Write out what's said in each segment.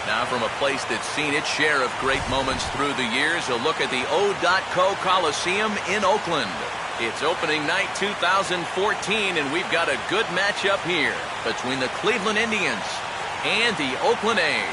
Now from a place that's seen its share of great moments through the years, a look at the O.Co Coliseum in Oakland. It's opening night 2014, and we've got a good matchup here between the Cleveland Indians and the Oakland A's.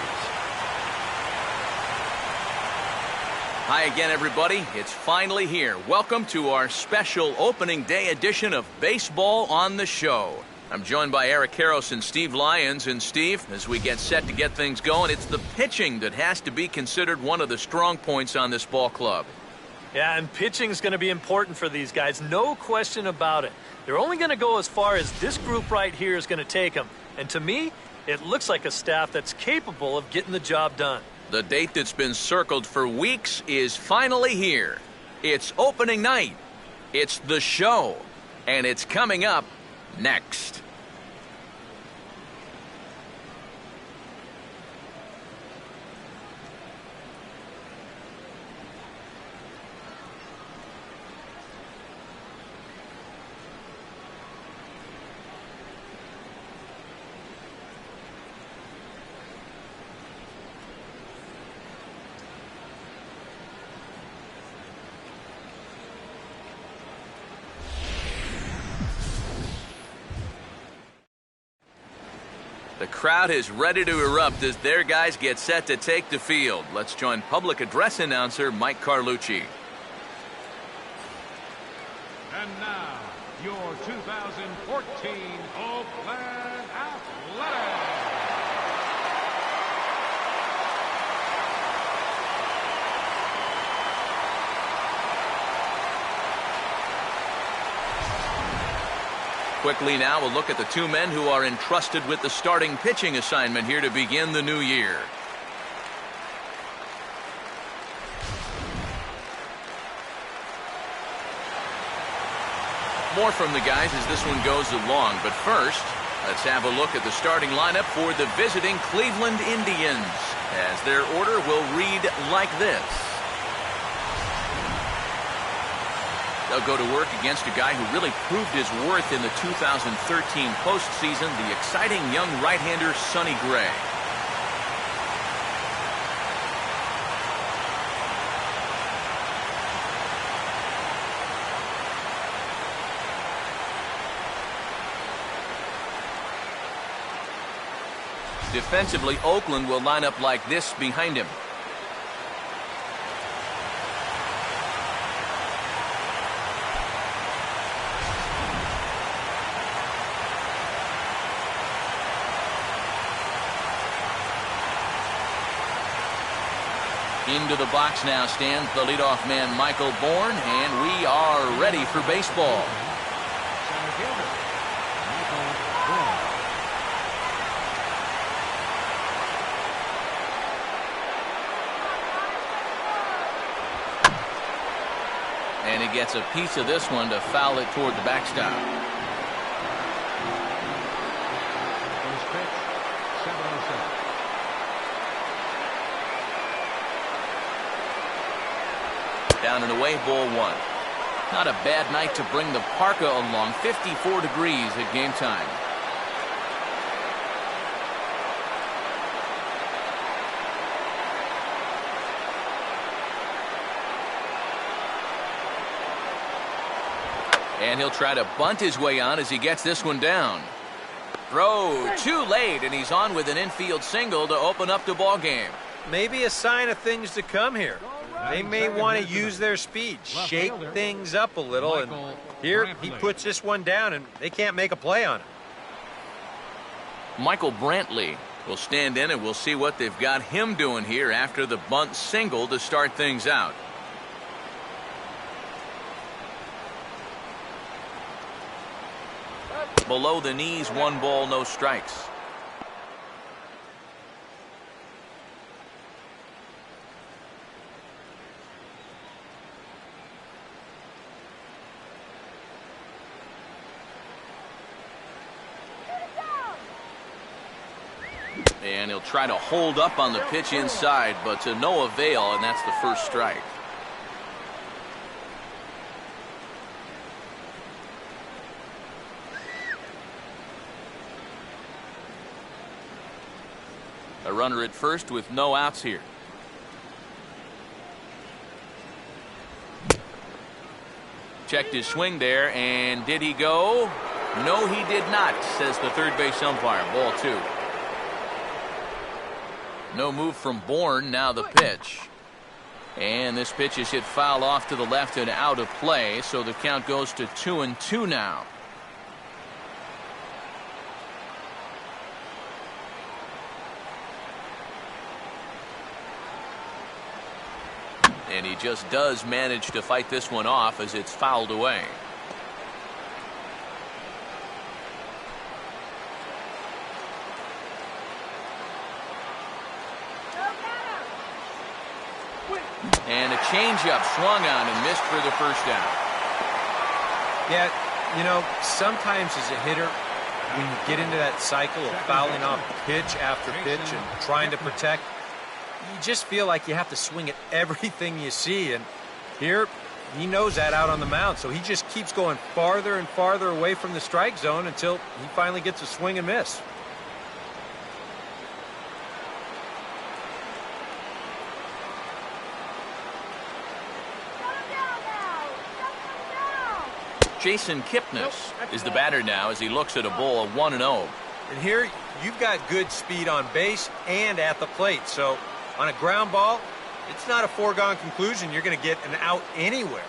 Hi again, everybody. It's finally here. Welcome to our special opening day edition of Baseball on the Show. I'm joined by Eric Karros and Steve Lyons. And Steve, as we get set to get things going, it's the pitching that has to be considered one of the strong points on this ball club. Yeah, and pitching is going to be important for these guys. No question about it. They're only going to go as far as this group right here is going to take them. And to me, it looks like a staff that's capable of getting the job done. The date that's been circled for weeks is finally here. It's opening night. It's the show. And it's coming up next. The crowd is ready to erupt as their guys get set to take the field. Let's join public address announcer Mike Carlucci. And now, your 2014 Oakland Athletics. Quickly now, we'll look at the two men who are entrusted with the starting pitching assignment here to begin the new year. More from the guys as this one goes along, but first, let's have a look at the starting lineup for the visiting Cleveland Indians, as their order will read like this. They'll go to work against a guy who really proved his worth in the 2013 postseason, the exciting young right-hander Sonny Gray. Defensively, Oakland will line up like this behind him. Into the box now stands the leadoff man, Michael Bourne, and we are ready for baseball. And he gets a piece of this one to foul it toward the backstop. First pitch, 7-0. Down and away, ball one. Not a bad night to bring the parka along. 54 degrees at game time. And he'll try to bunt his way on as he gets this one down. Throw too late, and he's on with an infield single to open up the ball game. Maybe a sign of things to come here. They may want to use their speed, shake things up a little, and here he puts this one down, and they can't make a play on it. Michael Brantley will stand in, and we'll see what they've got him doing here after the bunt single to start things out. Below the knees, 1 ball, no strikes. And he'll try to hold up on the pitch inside, but to no avail, and that's the first strike. A runner at first with no outs here. Checked his swing there, and did he go? No, he did not, says the third base umpire. Ball 2. No move from Bourne. Now the pitch. And this pitch is hit foul off to the left and out of play, so the count goes to 2-2 now. And he just does manage to fight this one off as it's fouled away. And a changeup swung on and missed for the first down. Yeah, you know, sometimes as a hitter, when you get into that cycle of fouling off pitch after pitch and trying to protect, you just feel like you have to swing at everything you see. And here, he knows that out on the mound, so he just keeps going farther and farther away from the strike zone until he finally gets a swing and miss. Jason Kipnis is the batter now as he looks at a ball of 1-0. And here, you've got good speed on base and at the plate, so on a ground ball, it's not a foregone conclusion you're going to get an out anywhere.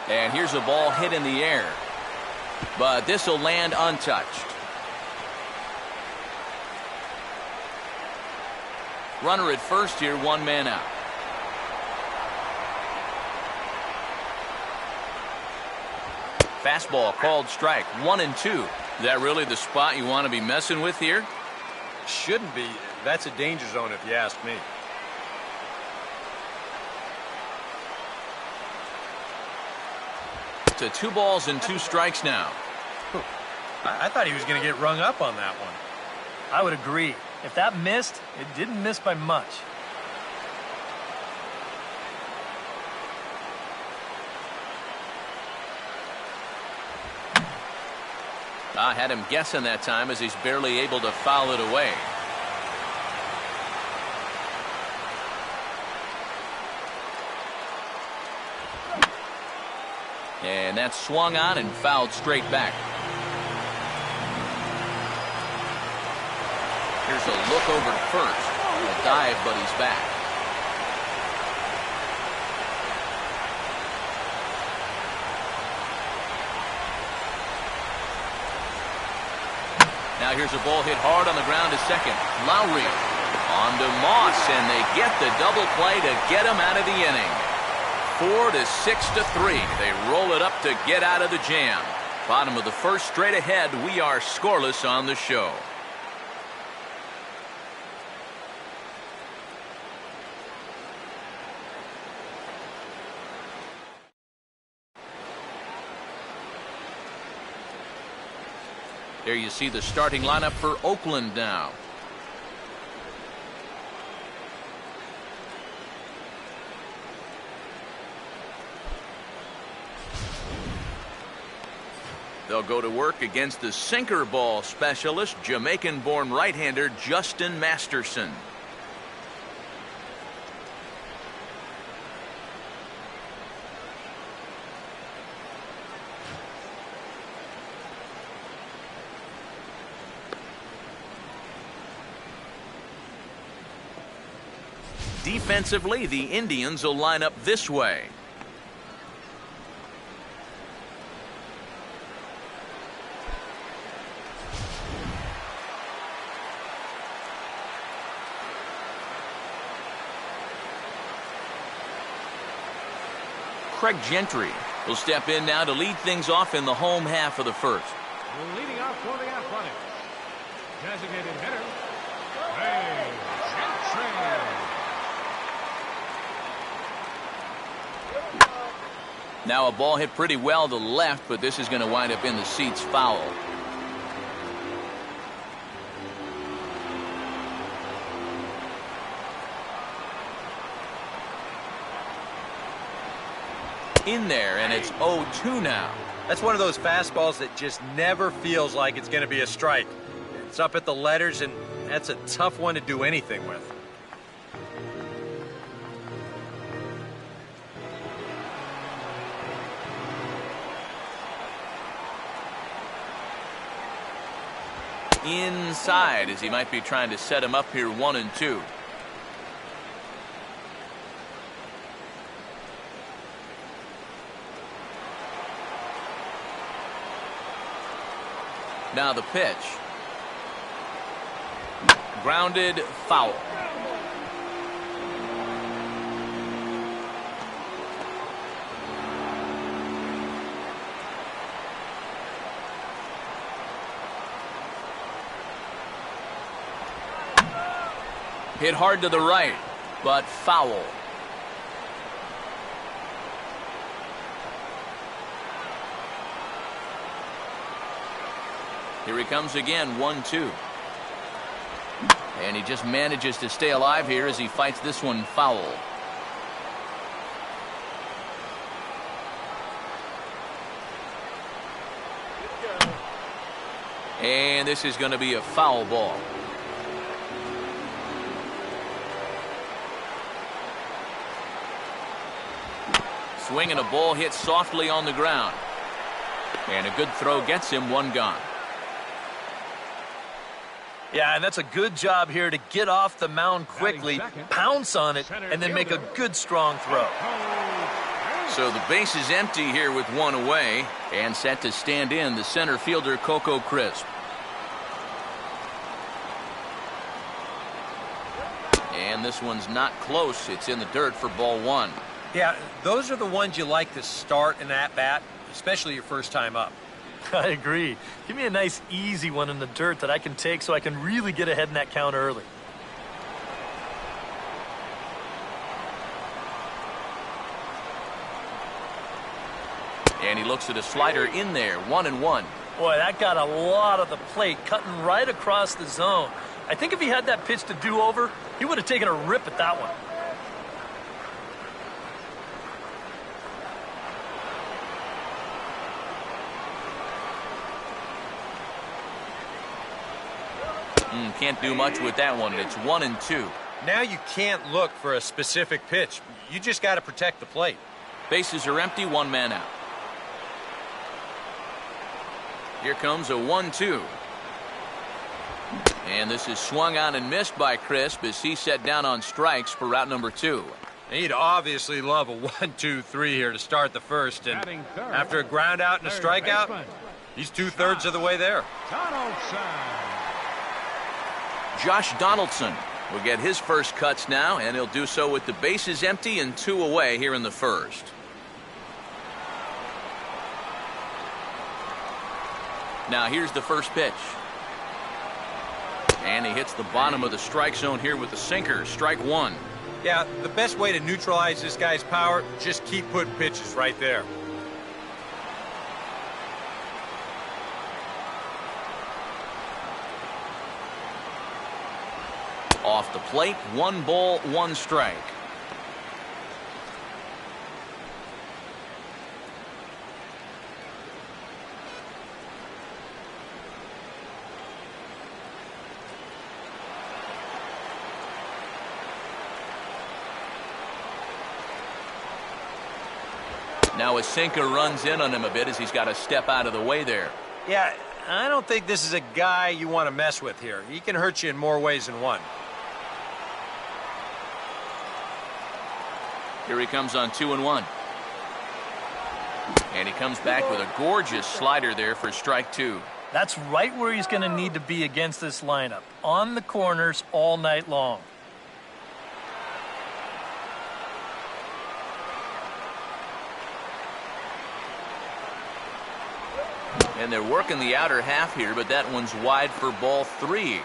And here's a ball hit in the air, but this will land untouched. Runner at first here, 1 man out. Fastball called strike, 1-2. Is that really the spot you want to be messing with here? Shouldn't be. That's a danger zone if you ask me. To 2 balls and 2 strikes now. I thought he was going to get rung up on that one. I would agree. If that missed, it didn't miss by much. I had him guessing that time as he's barely able to foul it away. And that's swung on and fouled straight back. Here's a look over to first. A dive, but he's back. Now here's a ball hit hard on the ground to second. Lowry on to Moss, and they get the double play to get him out of the inning. 4-6-3. They roll it up to get out of the jam. Bottom of the first, straight ahead. We are scoreless on the show. There you see the starting lineup for Oakland now. They'll go to work against the sinker ball specialist, Jamaican-born right-hander Justin Masterson. Defensively, the Indians will line up this way. Craig Gentry will step in now to lead things off in the home half of the first. Leading off for the Athletics, designated hitter, Craig Gentry. Now a ball hit pretty well to the left, but this is going to wind up in the seats foul. in there, and it's 0-2 now. That's one of those fastballs that just never feels like it's going to be a strike. It's up at the letters, and that's a tough one to do anything with. Inside, as he might be trying to set him up here 1-2. Now the pitch. Grounded, foul. Hit hard to the right, but foul. Here he comes again, 1-2. And he just manages to stay alive here as he fights this one foul. And this is going to be a foul ball. Swinging a ball hit softly on the ground. And a good throw gets him one gone. Yeah, and that's a good job here to get off the mound quickly, pounce on it, and then make a good strong throw. So the base is empty here with one away, and set to stand in the center fielder, Coco Crisp. And this one's not close. It's in the dirt for ball one. Yeah, those are the ones you like to start an at-bat, especially your first time up. I agree. Give me a nice, easy one in the dirt that I can take so I can really get ahead in that count early. And he looks at a slider in there, 1-1. Boy, that got a lot of the plate, cutting right across the zone. I think if he had that pitch to do over, he would have taken a rip at that one. Can't do much with that one. It's 1-2. Now you can't look for a specific pitch. You just got to protect the plate. Bases are empty, one man out. Here comes a 1-2. And this is swung on and missed by Crisp as he set down on strikes for route number 2. He'd obviously love a 1-2-3 here to start the first. And after a ground out and a strikeout, he's 2/3 of the way there. Josh Donaldson will get his first cuts now, and he'll do so with the bases empty and 2 away here in the first. Now here's the first pitch. And he hits the bottom of the strike zone here with the sinker. Strike one. Yeah, the best way to neutralize this guy's power, just keep putting pitches right there. Off the plate, 1 ball, 1 strike. Now a sinker runs in on him a bit as he's got to step out of the way there. Yeah, I don't think this is a guy you want to mess with here. He can hurt you in more ways than one. Here he comes on 2-1. And he comes back with a gorgeous slider there for strike 2. That's right where he's going to need to be against this lineup. On the corners all night long. And they're working the outer half here, but that one's wide for ball 3.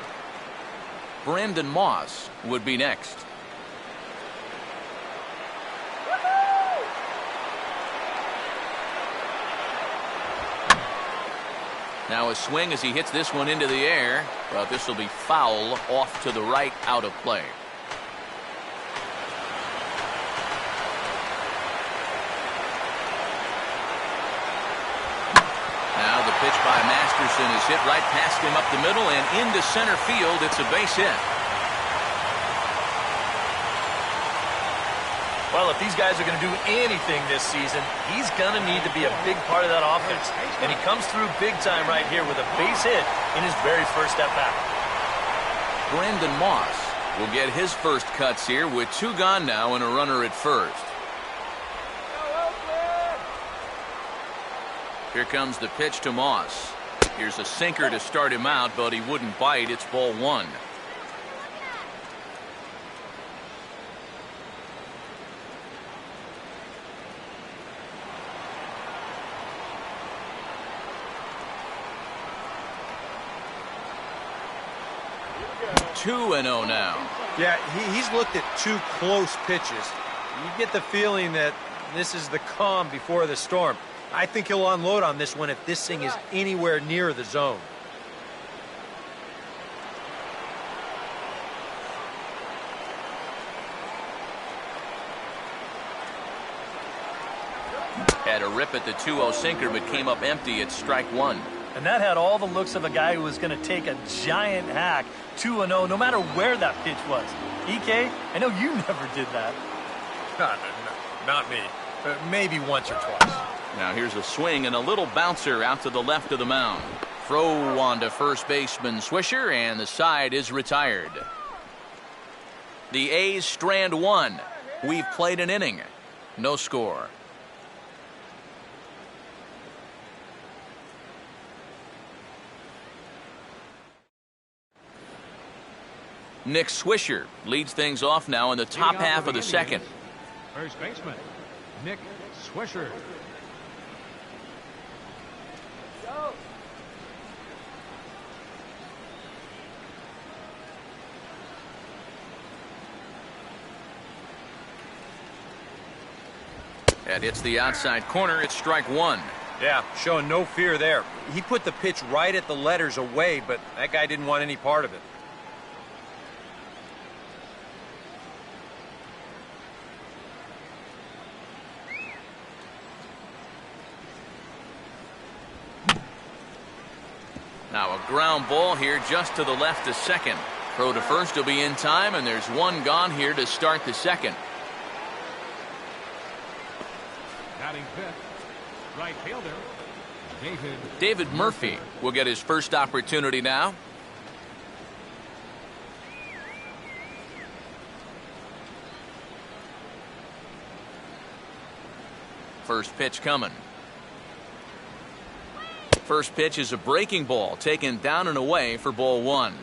Brandon Moss would be next. Now a swing as he hits this one into the air, but this will be foul off to the right, out of play. pitch by Masterson is hit right past him up the middle and into center field. It's a base hit. Well, if these guys are going to do anything this season, he's going to need to be a big part of that offense. And he comes through big time right here with a base hit in his very first at-bat. Brandon Moss will get his first cuts here with 2 gone now and a runner at first. Here comes the pitch to Moss. Here's a sinker to start him out, but he wouldn't bite. It's ball 1. Two and 0 now. Yeah, he's looked at 2 close pitches. You get the feeling that this is the calm before the storm. I think he'll unload on this one if this thing is anywhere near the zone. Had a rip at the 2-0 sinker, but came up empty at strike 1. And that had all the looks of a guy who was going to take a giant hack 2-0, no matter where that pitch was. EK, I know you never did that. Not me. Maybe once or twice. Now here's a swing and a little bouncer out to the left of the mound. Throw on to first baseman Swisher, and the side is retired. The A's strand 1. We've played an inning. No score. Nick Swisher leads things off now in the top half of the second. First baseman, Nick Swisher. That hits the outside corner. It's strike 1. Yeah, showing no fear there. He put the pitch right at the letters away, but that guy didn't want any part of it. Now a ground ball here just to the left of second. Throw to first will be in time, and there's 1 gone here to start the second. Batting fifth, right fielder, David Murphy will get his first opportunity now. First pitch coming. First pitch is a breaking ball taken down and away for ball 1.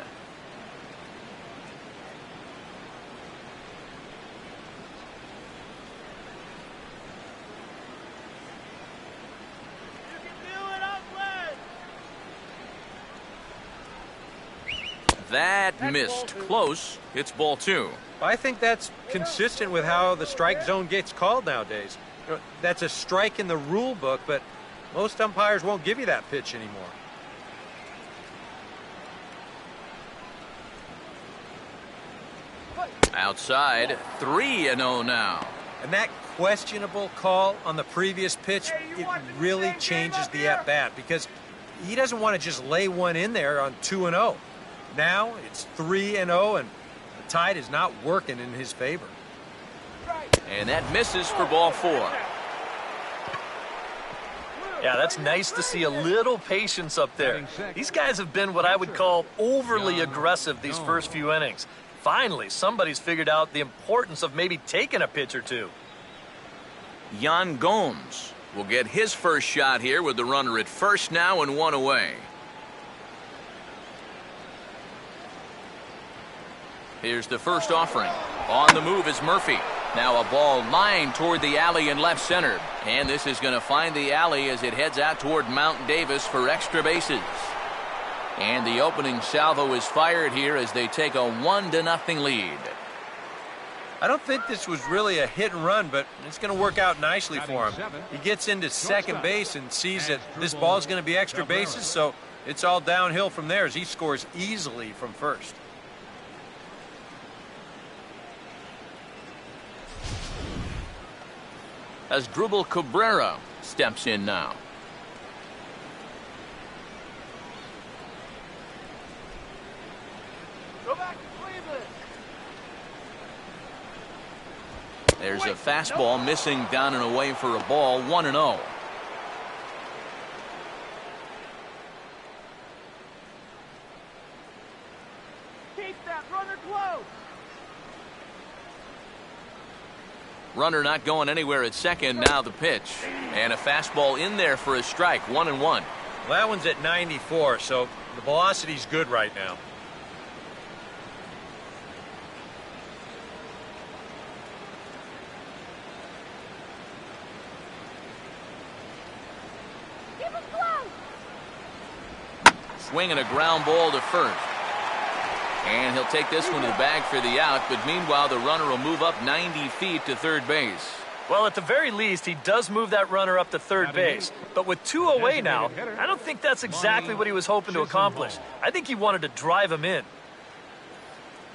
That missed close. It's ball 2. I think that's consistent with how the strike zone gets called nowadays. That's a strike in the rule book, but most umpires won't give you that pitch anymore. Outside, 3-0 now. And that questionable call on the previous pitch, it really changes the at-bat because he doesn't want to just lay one in there on 2-0. Now it's 3-0, and the tide is not working in his favor. And that misses for ball 4. Yeah, that's nice to see a little patience up there. These guys have been what I would call overly aggressive these first few innings. Finally, somebody's figured out the importance of maybe taking a pitch or two. Yan Gomes will get his first shot here with the runner at first now and 1 away. Here's the first offering. On the move is Murphy. Now a ball lined toward the alley in left center. And this is going to find the alley as it heads out toward Mount Davis for extra bases. And the opening salvo is fired here as they take a 1-0 lead. I don't think this was really a hit and run, but it's going to work out nicely for him. He gets into second base and sees that this ball is going to be extra bases, so it's all downhill from there as he scores easily from first. As Drubal Cabrera steps in now. There's a fastball missing down and away for a ball, 1-0. Keep that runner close. Runner not going anywhere at second. Now the pitch. And a fastball in there for a strike, 1-1. Well, that one's at 94, so the velocity's good right now. Keep him close. Swinging a ground ball to first. And he'll take this one to the bag for the out, but meanwhile the runner will move up 90 feet to third base. Well, at the very least, he does move that runner up to third base. But with 2 away now, I don't think that's exactly what he was hoping to accomplish. I think he wanted to drive him in.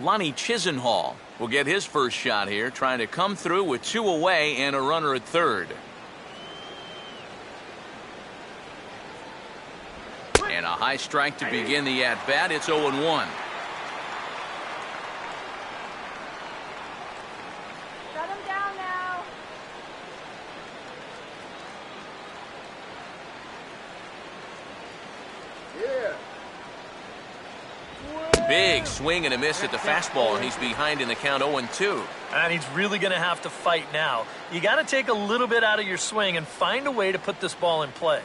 Lonnie Chisenhall will get his first shot here, trying to come through with 2 away and a runner at third. And a high strike to begin the at-bat. It's 0-1. Shut him down now. Big swing and a miss at the fastball, and he's behind in the count 0-2. And he's really going to have to fight now. You got to take a little bit out of your swing and find a way to put this ball in play.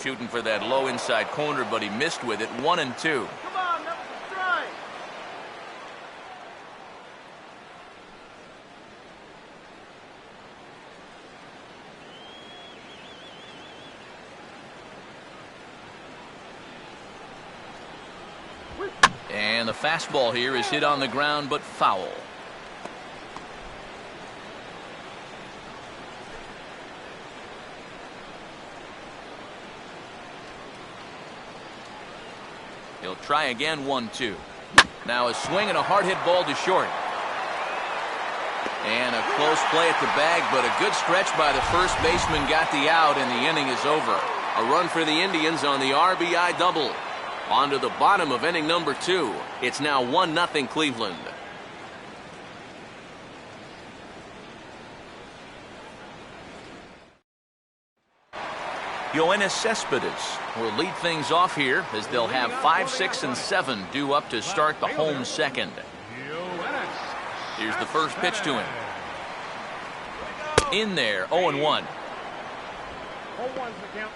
Shooting for that low inside corner, but he missed with it. 1-2. Come on, that was a strike. And the fastball here is hit on the ground, but foul. He'll try again, 1-2. Now a swing and a hard hit ball to short. And a close play at the bag, but a good stretch by the first baseman got the out, and the inning is over. A run for the Indians on the RBI double. On to the bottom of inning number 2. It's now 1-0 Cleveland. Yoenis Cespedes will lead things off here as they'll have 5, 6, and 7 due up to start the home second. Here's the first pitch to him. In there, 0-1. 0-1's the count.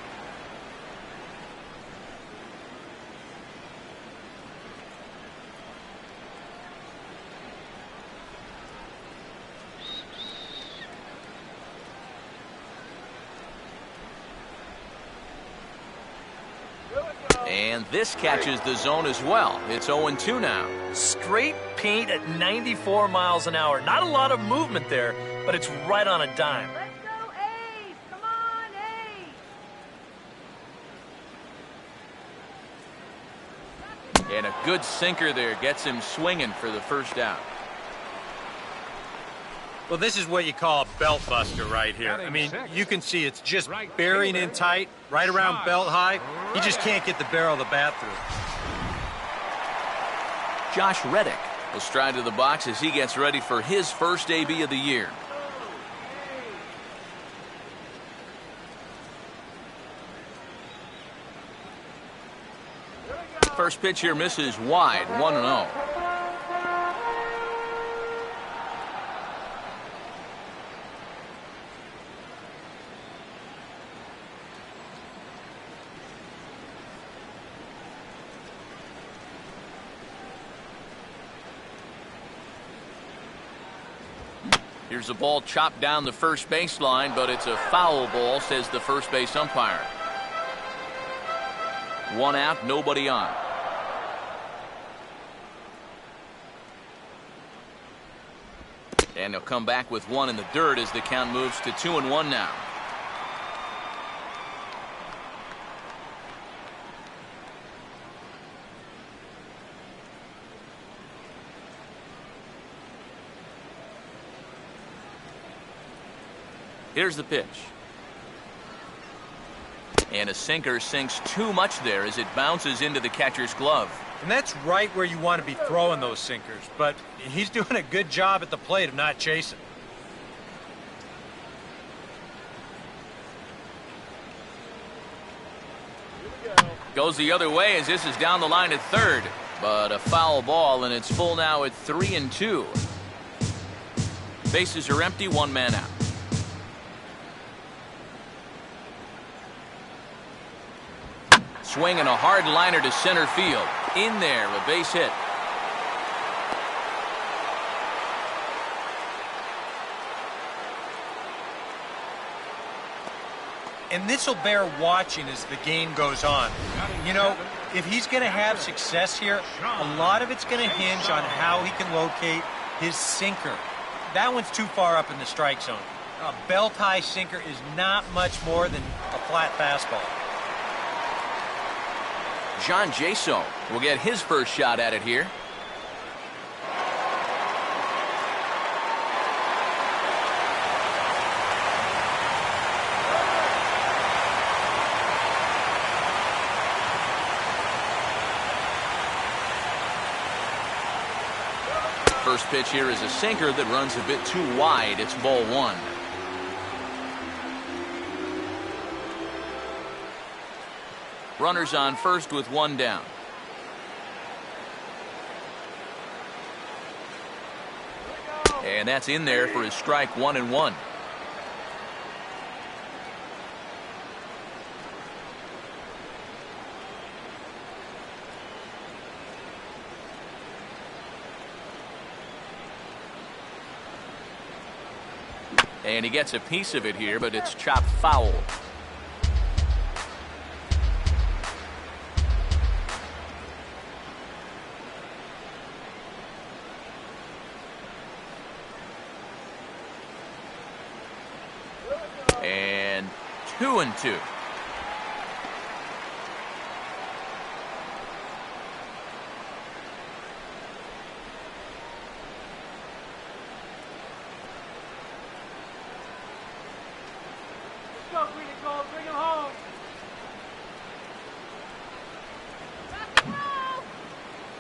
And this catches the zone as well. It's 0-2 now. Straight paint at 94 miles an hour. Not a lot of movement there, but it's right on a dime. Let's go, A's. Come on, A's. And a good sinker there gets him swinging for the first out. Well, this is what you call a belt buster right here. I mean, you can see it's just bearing in tight, right around belt high. He just can't get the barrel of the bat through. Josh Reddick will stride to the box as he gets ready for his first AB of the year. First pitch here misses wide, 1-0. Here's a ball chopped down the first baseline, but it's a foul ball, says the first base umpire. 1 out, nobody on. And he'll come back with 1 in the dirt as the count moves to 2-1 now. Here's the pitch. And a sinker sinks too much there as it bounces into the catcher's glove. And that's right where you want to be throwing those sinkers, but he's doing a good job at the plate of not chasing. Goes the other way as this is down the line at third. But a foul ball, and it's full now at 3-2. Bases are empty, one man out. Swinging a hard liner to center field. In there, a base hit. And this will bear watching as the game goes on. You know, if he's going to have success here, a lot of it's going to hinge on how he can locate his sinker. That one's too far up in the strike zone. A belt-high sinker is not much more than a flat fastball. John Jaso will get his first shot at it here. First pitch here is a sinker that runs a bit too wide. It's ball one. Runners on first with one down. And that's in there for his strike, 1-1. And he gets a piece of it here, but it's chopped foul. And 2-2. Bring him home.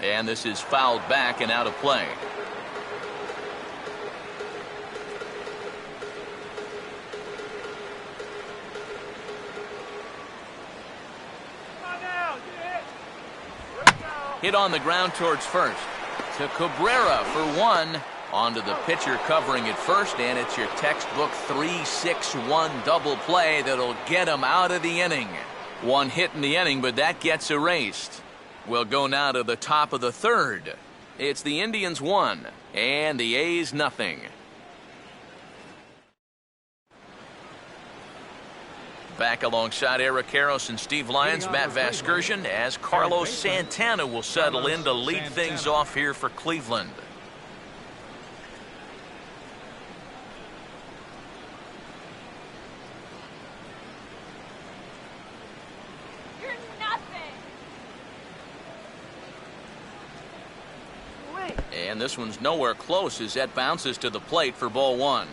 And this is fouled back and out of play. Hit on the ground towards first. To Cabrera for one. Onto the pitcher covering it first, and it's your textbook 3-6-1 double play that'll get him out of the inning. One hit in the inning, but that gets erased. We'll go now to the top of the third. It's the Indians 1 and the A's nothing. Back alongside Eric Karros and Steve Lyons, Matt Vasgersian, as Carlos Santana will settle in to lead things off here for Cleveland. And this one's nowhere close as that bounces to the plate for ball one.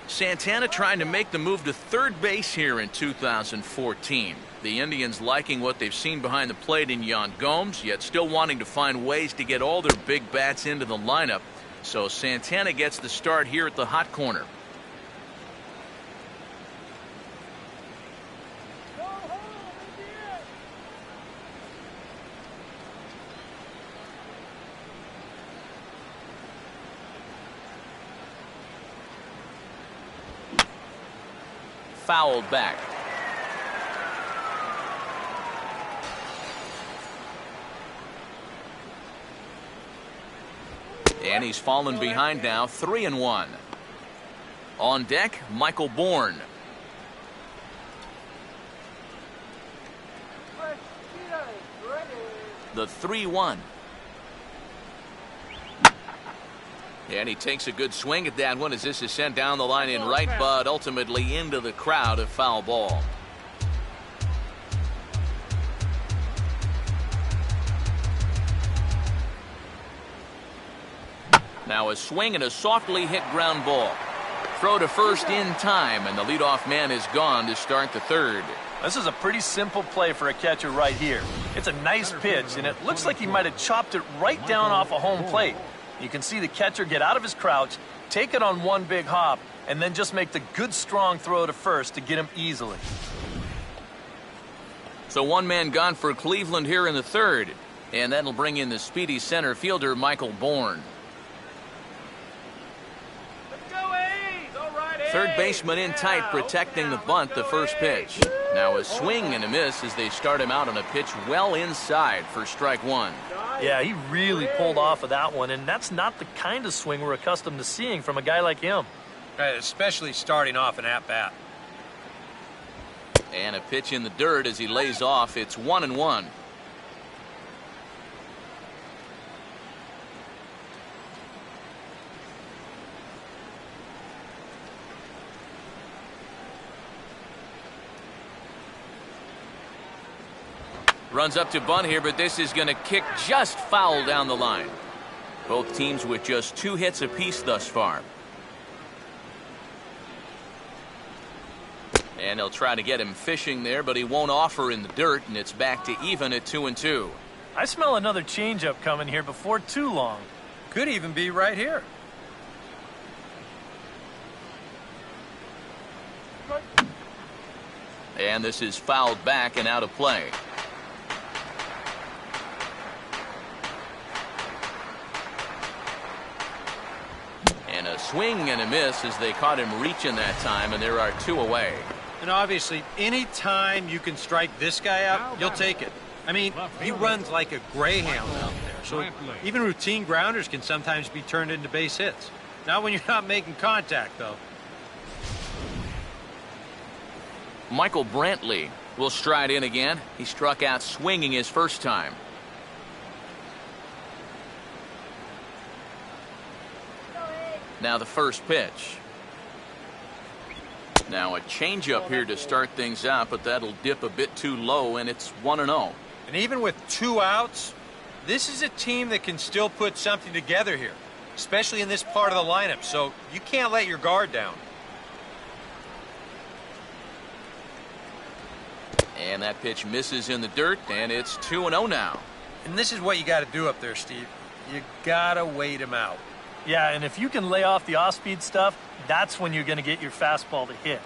Santana trying to make the move to third base here in 2014. The Indians liking what they've seen behind the plate in Yan Gomes, yet still wanting to find ways to get all their big bats into the lineup. So Santana gets the start here at the hot corner. Fouled back. And he's fallen behind now, 3-1. On deck, Michael Bourne. The 3-1. And he takes a good swing at that one as this is sent down the line in right, but ultimately into the crowd, a foul ball. Now a swing and a softly hit ground ball. Throw to first in time, and the leadoff man is gone to start the third. This is a pretty simple play for a catcher right here. It's a nice pitch, and it looks like he might have chopped it right down off a home plate. You can see the catcher get out of his crouch, take it on one big hop, and then just make the good, strong throw to first to get him easily. So one man gone for Cleveland here in the third, and that'll bring in the speedy center fielder, Michael Bourne. Third baseman in tight, protecting the bunt, the first pitch. Now a swing and a miss as they start him out on a pitch well inside for strike one. Yeah, he really pulled off of that one, and that's not the kind of swing we're accustomed to seeing from a guy like him. Especially starting off an at-bat. And a pitch in the dirt as he lays off. It's 1-1. Runs up to bunt here, but this is going to kick just foul down the line. Both teams with just 2 hits apiece thus far. And they'll try to get him fishing there, but he won't offer in the dirt, and it's back to even at 2-2. I smell another changeup coming here before too long. Could even be right here. And this is fouled back and out of play. And a swing and a miss as they caught him reaching that time, and there are 2 away. And obviously, any time you can strike this guy out, you'll take it. I mean, he runs like a greyhound out there. So even routine grounders can sometimes be turned into base hits. Not when you're not making contact, though. Michael Brantley will stride in again. He struck out swinging his first time. Now the first pitch. Now a changeup here to start things out, but that'll dip a bit too low, and it's 1-0. And even with 2 outs, this is a team that can still put something together here, especially in this part of the lineup, so you can't let your guard down. And that pitch misses in the dirt, and it's 2-0 now. And this is what you got to do up there, Steve. You got to wait him out. Yeah, and if you can lay off the off-speed stuff, that's when you're going to get your fastball to hit.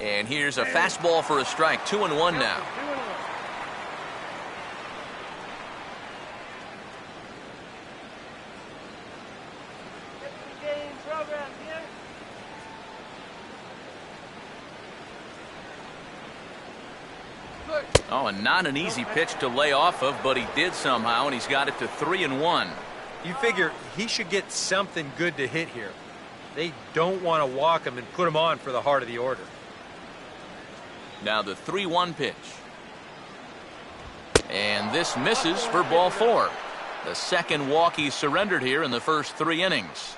And here's a fastball for a strike. 2-1 now. Oh, and not an easy pitch to lay off of, but he did somehow, and he's got it to 3-1. You figure he should get something good to hit here. They don't want to walk him and put him on for the heart of the order. Now the 3-1 pitch. And this misses for ball 4. The second walk he surrendered here in the first 3 innings.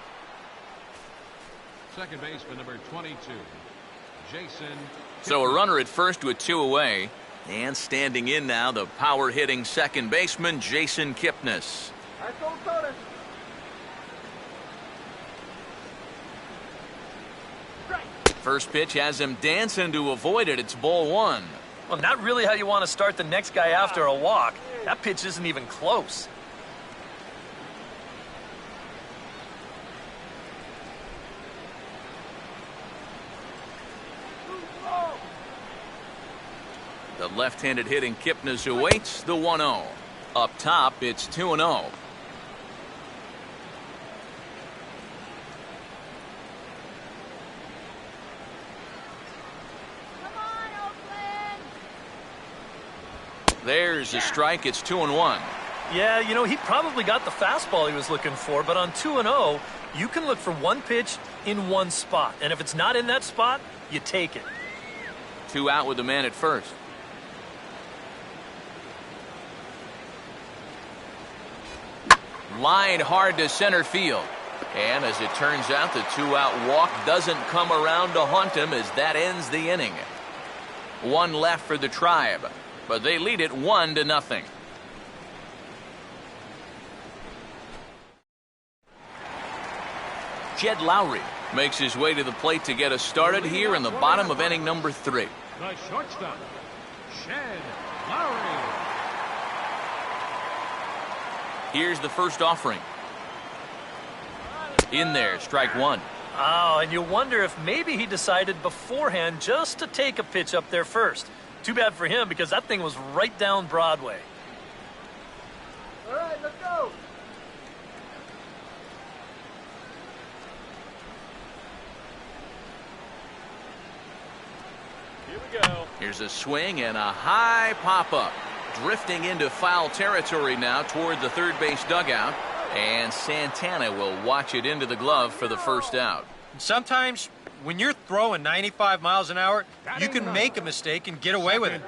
Second baseman number 22, Jason. So a runner at first with 2 away. And standing in now, the power-hitting second baseman, Jason Kipnis. First pitch has him dancing to avoid it. It's ball 1. Well, not really how you want to start the next guy after a walk. That pitch isn't even close. The left-handed hitting Kipnis awaits the 1-0. Up top, it's 2-0. There's a strike. It's 2-1. Yeah, you know, he probably got the fastball he was looking for, but on 2-0, you can look for one pitch in one spot. And if it's not in that spot, you take it. 2 out with the man at first. Line hard to center field. And as it turns out, the 2-out walk doesn't come around to haunt him as that ends the inning. 1 left for the Tribe, but they lead it 1-0. Jed Lowry makes his way to the plate to get us started here in the bottom of inning number 3. The shortstop, Jed Lowry. Here's the first offering. In there, strike 1. Oh, and you wonder if maybe he decided beforehand just to take a pitch up there first. Too bad for him because that thing was right down Broadway. All right, let's go. Here we go. Here's a swing and a high pop-up. Drifting into foul territory now toward the third base dugout. And Santana will watch it into the glove for the first out. Sometimes when you're throwing 95 miles an hour, you can make a mistake and get away with it.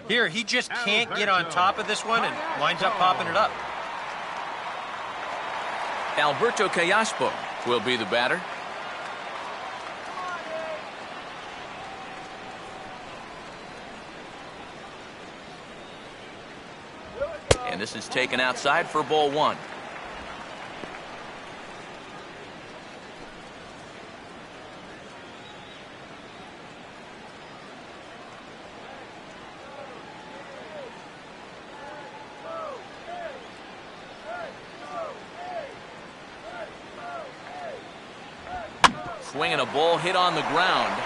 Here, he just can't get on top of this one and winds up popping it up. Alberto Callaspo will be the batter. And this is taken outside for ball 1. Swinging a ball hit on the ground.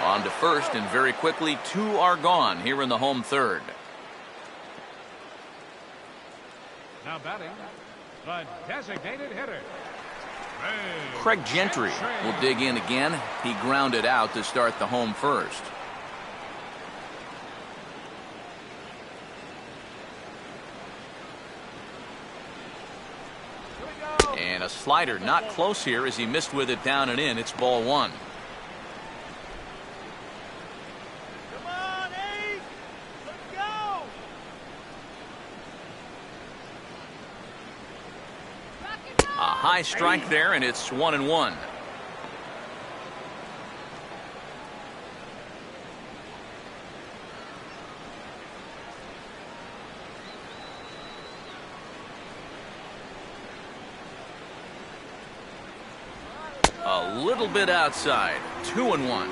On to first, and very quickly 2 are gone here in the home third. Now batting, the designated hitter, Craig Gentry will dig in again. He grounded out to start the home first. And a slider not close here as he missed with it down and in. It's ball 1. Come on, Ace. Let's go. A high strike there, and it's 1-1. A little bit outside. 2-1.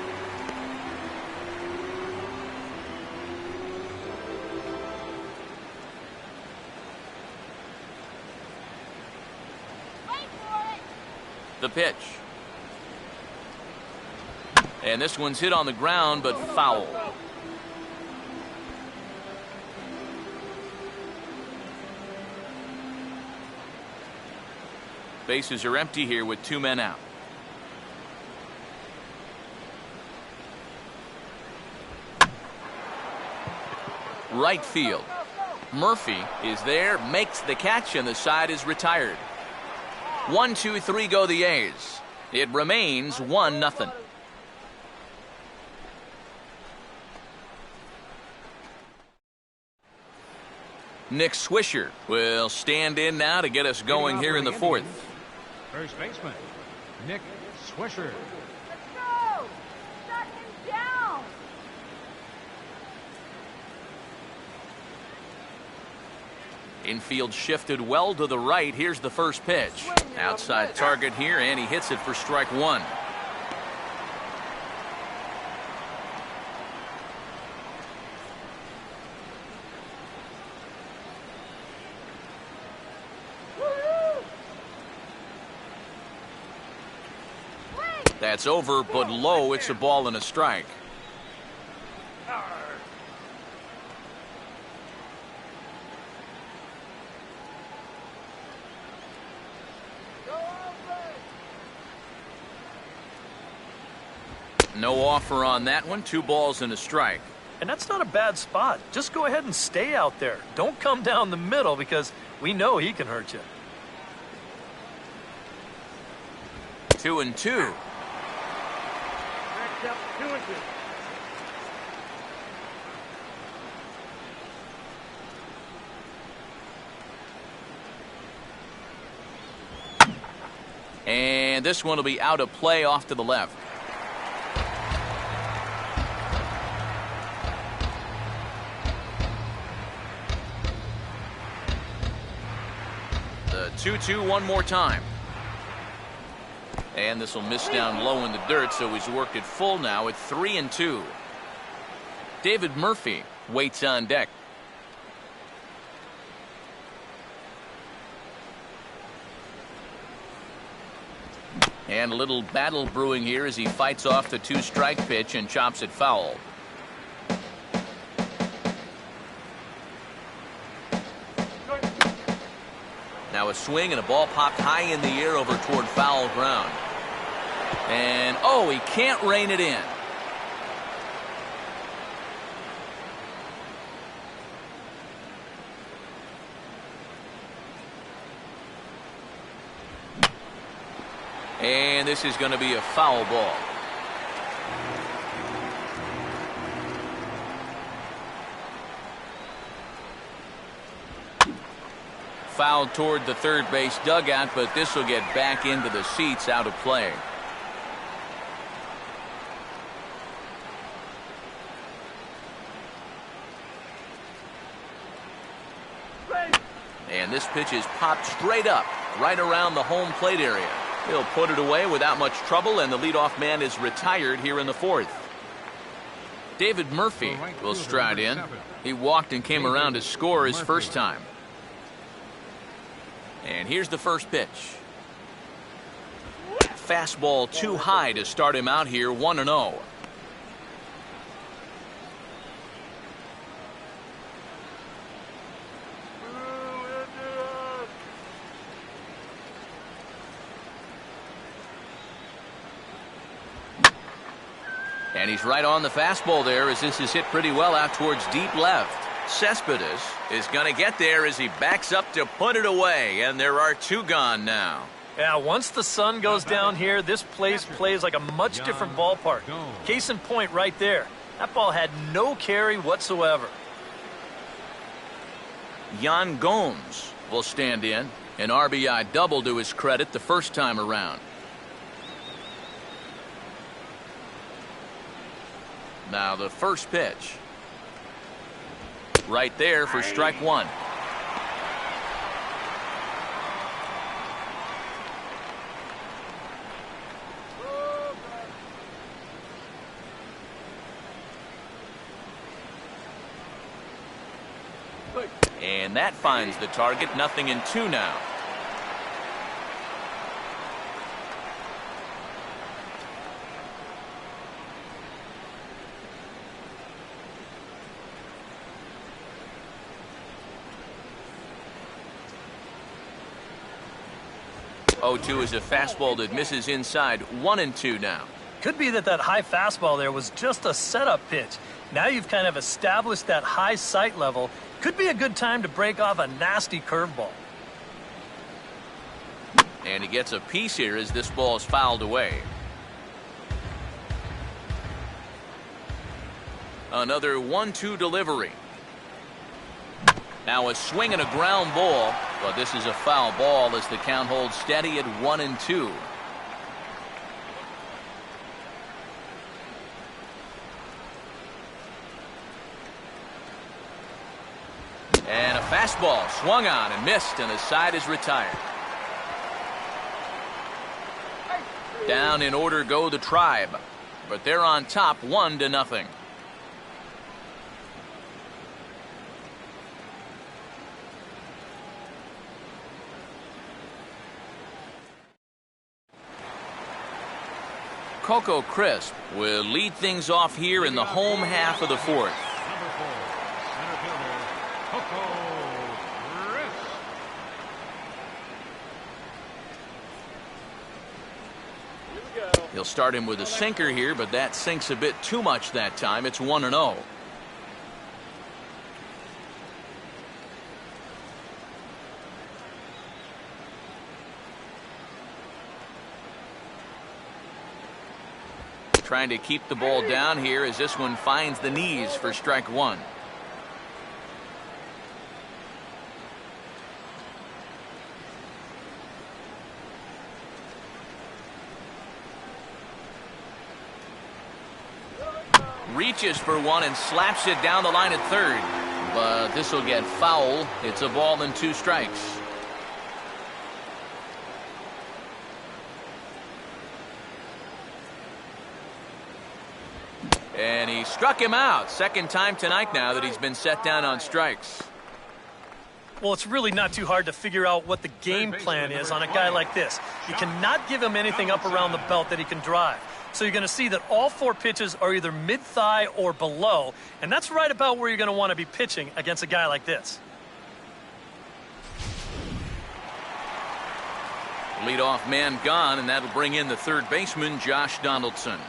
The pitch. And this one's hit on the ground, but foul. Bases are empty here with 2 men out. Right field. Murphy is there, makes the catch, and the side is retired. 1, 2, 3 go the A's. It remains 1-0. Nick Swisher will stand in now to get us going here in the 4th. first baseman, Nick Swisher. Let's go. Shut him down. Infield shifted well to the right. Here's the first pitch. Outside target here, and he hits it for strike 1. That's over, but low. It's a ball and a strike. No offer on that one. 2 balls and a strike. And that's not a bad spot. Just go ahead and stay out there. Don't come down the middle because we know he can hurt you. 2-2. Yep, 2-2. And this one will be out of play off to the left. The 2-2 one more time. And this will miss down low in the dirt, so he's worked it full now at 3-2. David Murphy waits on deck. And a little battle brewing here as he fights off the 2-strike pitch and chops it foul. Now a swing and a ball popped high in the air over toward foul ground. And oh, he can't rein it in. And this is going to be a foul ball. Fouled toward the third base dugout, but this will get back into the seats, out of play. And this pitch is popped straight up, right around the home plate area. He'll put it away without much trouble, and the leadoff man is retired here in the fourth. David Murphy will stride in. He walked and came around to score his first time. And here's the first pitch. Fastball too high to start him out here, 1-0. And he's right on the fastball there as this is hit pretty well out towards deep left. Cespedes is going to get there as he backs up to put it away, and there are two gone now. Yeah, once the sun goes down here, this place plays like a much different ballpark. Case in point right there. That ball had no carry whatsoever. Yan Gomes will stand in. An RBI double to his credit the first time around. Now the first pitch. Right there for strike one. And that finds the target. 0-2 now. Oh-2 is a fastball that misses inside. 1-2 now. Could be that high fastball there was just a setup pitch. Now you've kind of established that high sight level. Could be a good time to break off a nasty curveball. And he gets a piece here as this ball is fouled away. Another 1-2 delivery. Now a swing and a ground ball, but this is a foul ball as the count holds steady at 1-2. And a fastball swung on and missed, and the side is retired. Down in order go the Tribe, but they're on top 1-0. Coco Crisp will lead things off here in the home half of the fourth. Number 4, center fielder, Coco Crisp. He'll start him with a sinker here, but that sinks a bit too much that time. It's 1-0. Trying to keep the ball down here as this one finds the knees for strike one. Reaches for one and slaps it down the line at third. But this will get foul. It's a ball and 2 strikes. And he struck him out. Second time tonight now that he's been set down on strikes. Well, it's really not too hard to figure out what the game plan is on a guy like this. You cannot give him anything up around the belt that he can drive. So you're going to see that all 4 pitches are either mid-thigh or below, and that's right about where you're going to want to be pitching against a guy like this. Leadoff man gone, and that'll bring in the third baseman, Josh Donaldson.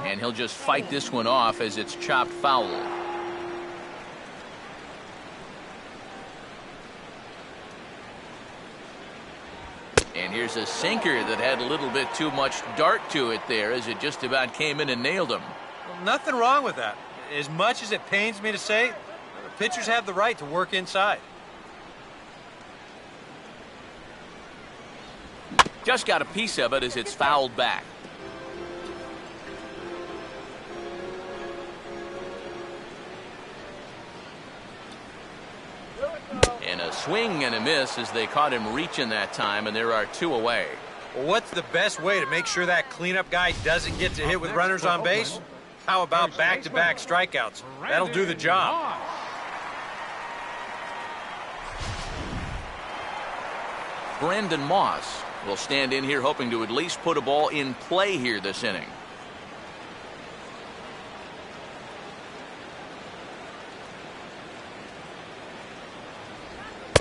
And he'll just fight this one off as it's chopped foul. And here's a sinker that had a little bit too much dart to it there as it just about came in and nailed him. Well, nothing wrong with that. As much as it pains me to say, pitchers have the right to work inside. Just got a piece of it as it's fouled back. And a swing and a miss as they caught him reaching that time, and there are 2 away. Well, what's the best way to make sure that cleanup guy doesn't get to hit with runners on base? How about back-to-back strikeouts? That'll do the job. Brandon Moss will stand in here hoping to at least put a ball in play here this inning.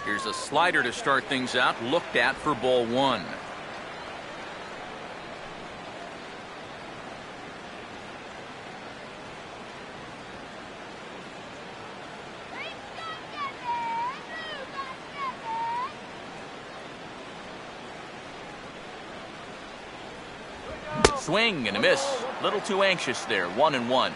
Here's a slider to start things out, looked at for ball 1. Swing and a miss. Little too anxious there. 1-1.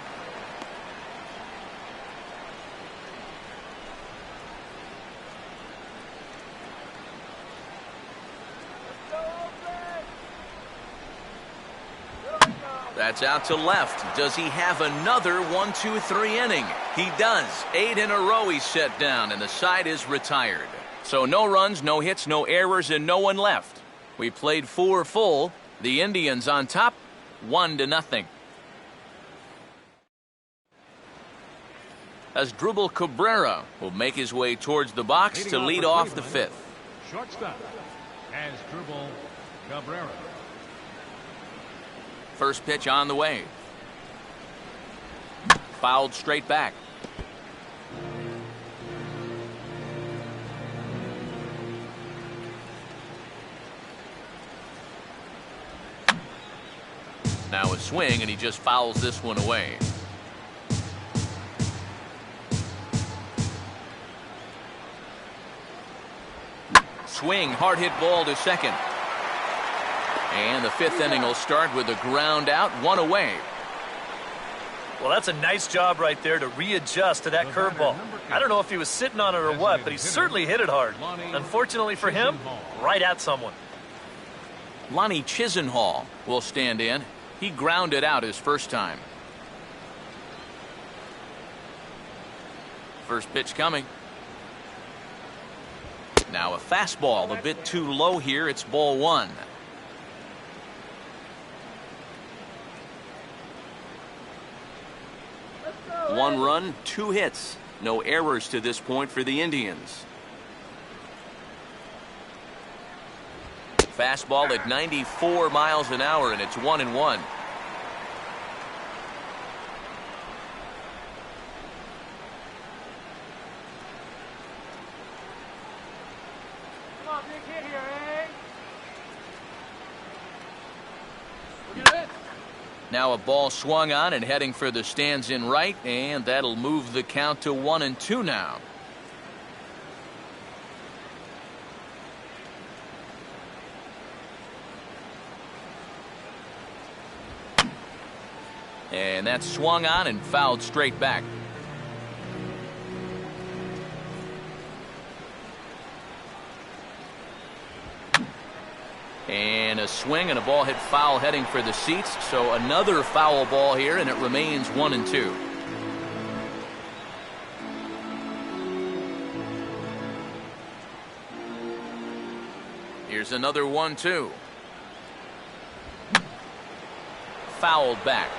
That's out to left. Does he have another 1-2-3 inning? He does. 8 in a row he's set down, and the side is retired. So no runs, no hits, no errors, and no one left. We played 4 full. The Indians on top, 1-0. As Drupal Cabrera will make his way towards the box to lead off the 5th. Shortstop, as Drupal Cabrera. First pitch on the way. Fouled straight back. Now a swing, and he just fouls this one away. Swing, hard hit ball to second. And the 5th inning will start with a ground out, 1 away. Well, that's a nice job right there to readjust to that curveball. I don't know if he was sitting on it or what, but he certainly hit it hard. Unfortunately for him, right at someone. Lonnie Chisenhall will stand in. He grounded out his first time. First pitch coming. Now a fastball a bit too low here. It's ball 1. One run, 2 hits. No errors to this point for the Indians. Fastball at 94 miles an hour, and it's 1-1. Come on, big hit here, eh? Look at it. Now a ball swung on and heading for the stands in right, and that'll move the count to 1-2 now. And that's swung on and fouled straight back. And a swing and a ball hit foul heading for the seats. So another foul ball here, and it remains 1-2. Here's another 1-2. Fouled back.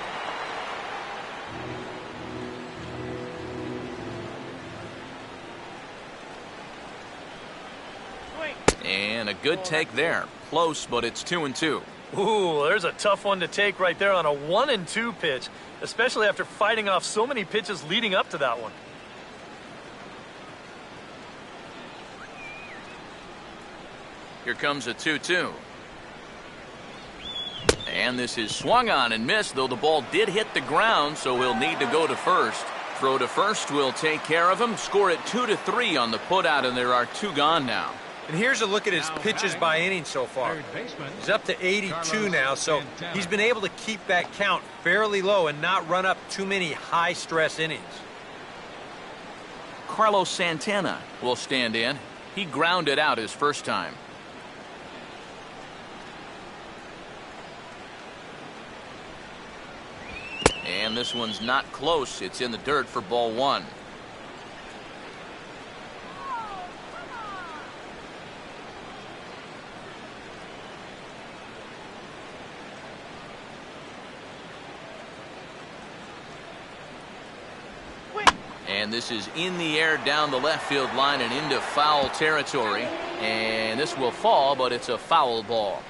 And a good take there. Close, but it's 2-2. Ooh, there's a tough one to take right there on a 1-2 pitch, especially after fighting off so many pitches leading up to that one. Here comes a 2-2. And this is swung on and missed, though the ball did hit the ground, so he'll need to go to first. Throw to first will take care of him. Score it 2-3 on the putout, and there are 2 gone now. And here's a look at his pitches by inning so far. He's up to 82 now, so he's been able to keep that count fairly low and not run up too many high-stress innings. Carlos Santana will stand in. He grounded out his first time. And this one's not close. It's in the dirt for ball 1. And this is in the air down the left field line and into foul territory. And this will fall, but it's a foul ball.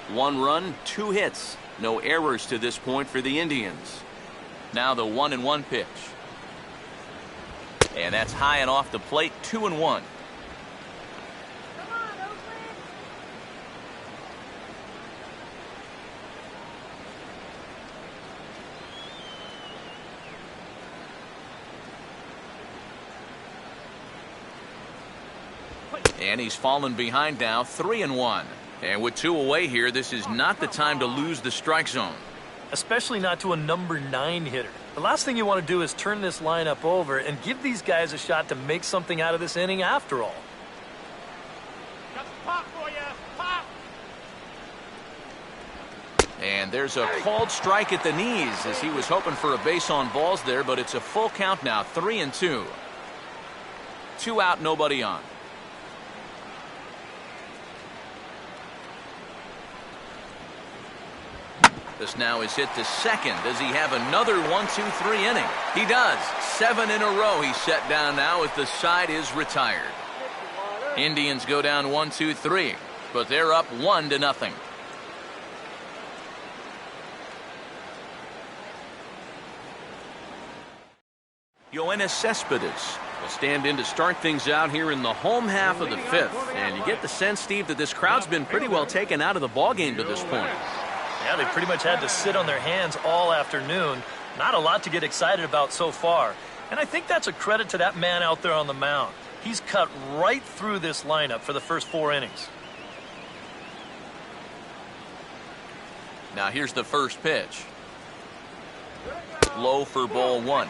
1 run, 2 hits. No errors to this point for the Indians. Now the 1-1 pitch. And that's high and off the plate, 2-1. And he's fallen behind now, 3-1. And with 2 away here, this is not the time to lose the strike zone. Especially not to a number 9 hitter. The last thing you want to do is turn this lineup over and give these guys a shot to make something out of this inning after all. Got some pop for you. Pop. And there's a called strike at the knees as he was hoping for a base on balls there, but it's a full count now, 3-2. 2 out, nobody on. This now is hit to second. Does he have another 1-2-3 inning? He does. 7 in a row he's set down now as the side is retired. Indians go down 1-2-3, but they're up 1-0. Yoenis Cespedes will stand in to start things out here in the home half of the 5th. And you get the sense, Steve, that this crowd's been pretty well taken out of the ballgame to this point. Yeah, they pretty much had to sit on their hands all afternoon. Not a lot to get excited about so far. And I think that's a credit to that man out there on the mound. He's cut right through this lineup for the first 4 innings. Now here's the first pitch. Low for ball 1.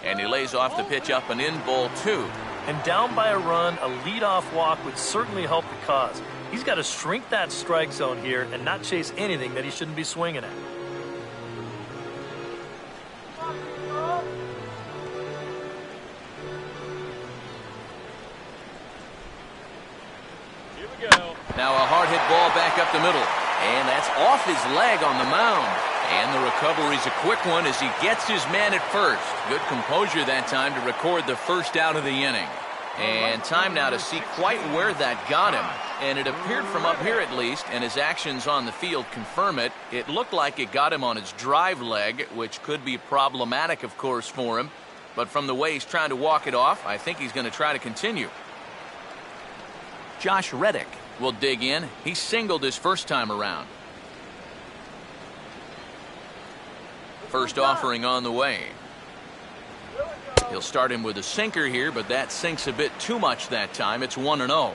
And he lays off the pitch up and in, ball 2. And down by a run, a leadoff walk would certainly help the cause. He's got to shrink that strike zone here and not chase anything that he shouldn't be swinging at. Here we go. Now a hard hit ball back up the middle. And that's off his leg on the mound. And the recovery's a quick one as he gets his man at first. Good composure that time to record the first out of the inning. And time now to see quite where that got him. And it appeared from up here at least, and his actions on the field confirm it. It looked like it got him on his drive leg, which could be problematic, of course, for him. But from the way he's trying to walk it off, I think he's going to try to continue. Josh Reddick will dig in. He singled his first time around. First offering on the way. He'll start him with a sinker here, but that sinks a bit too much that time. It's 1-0.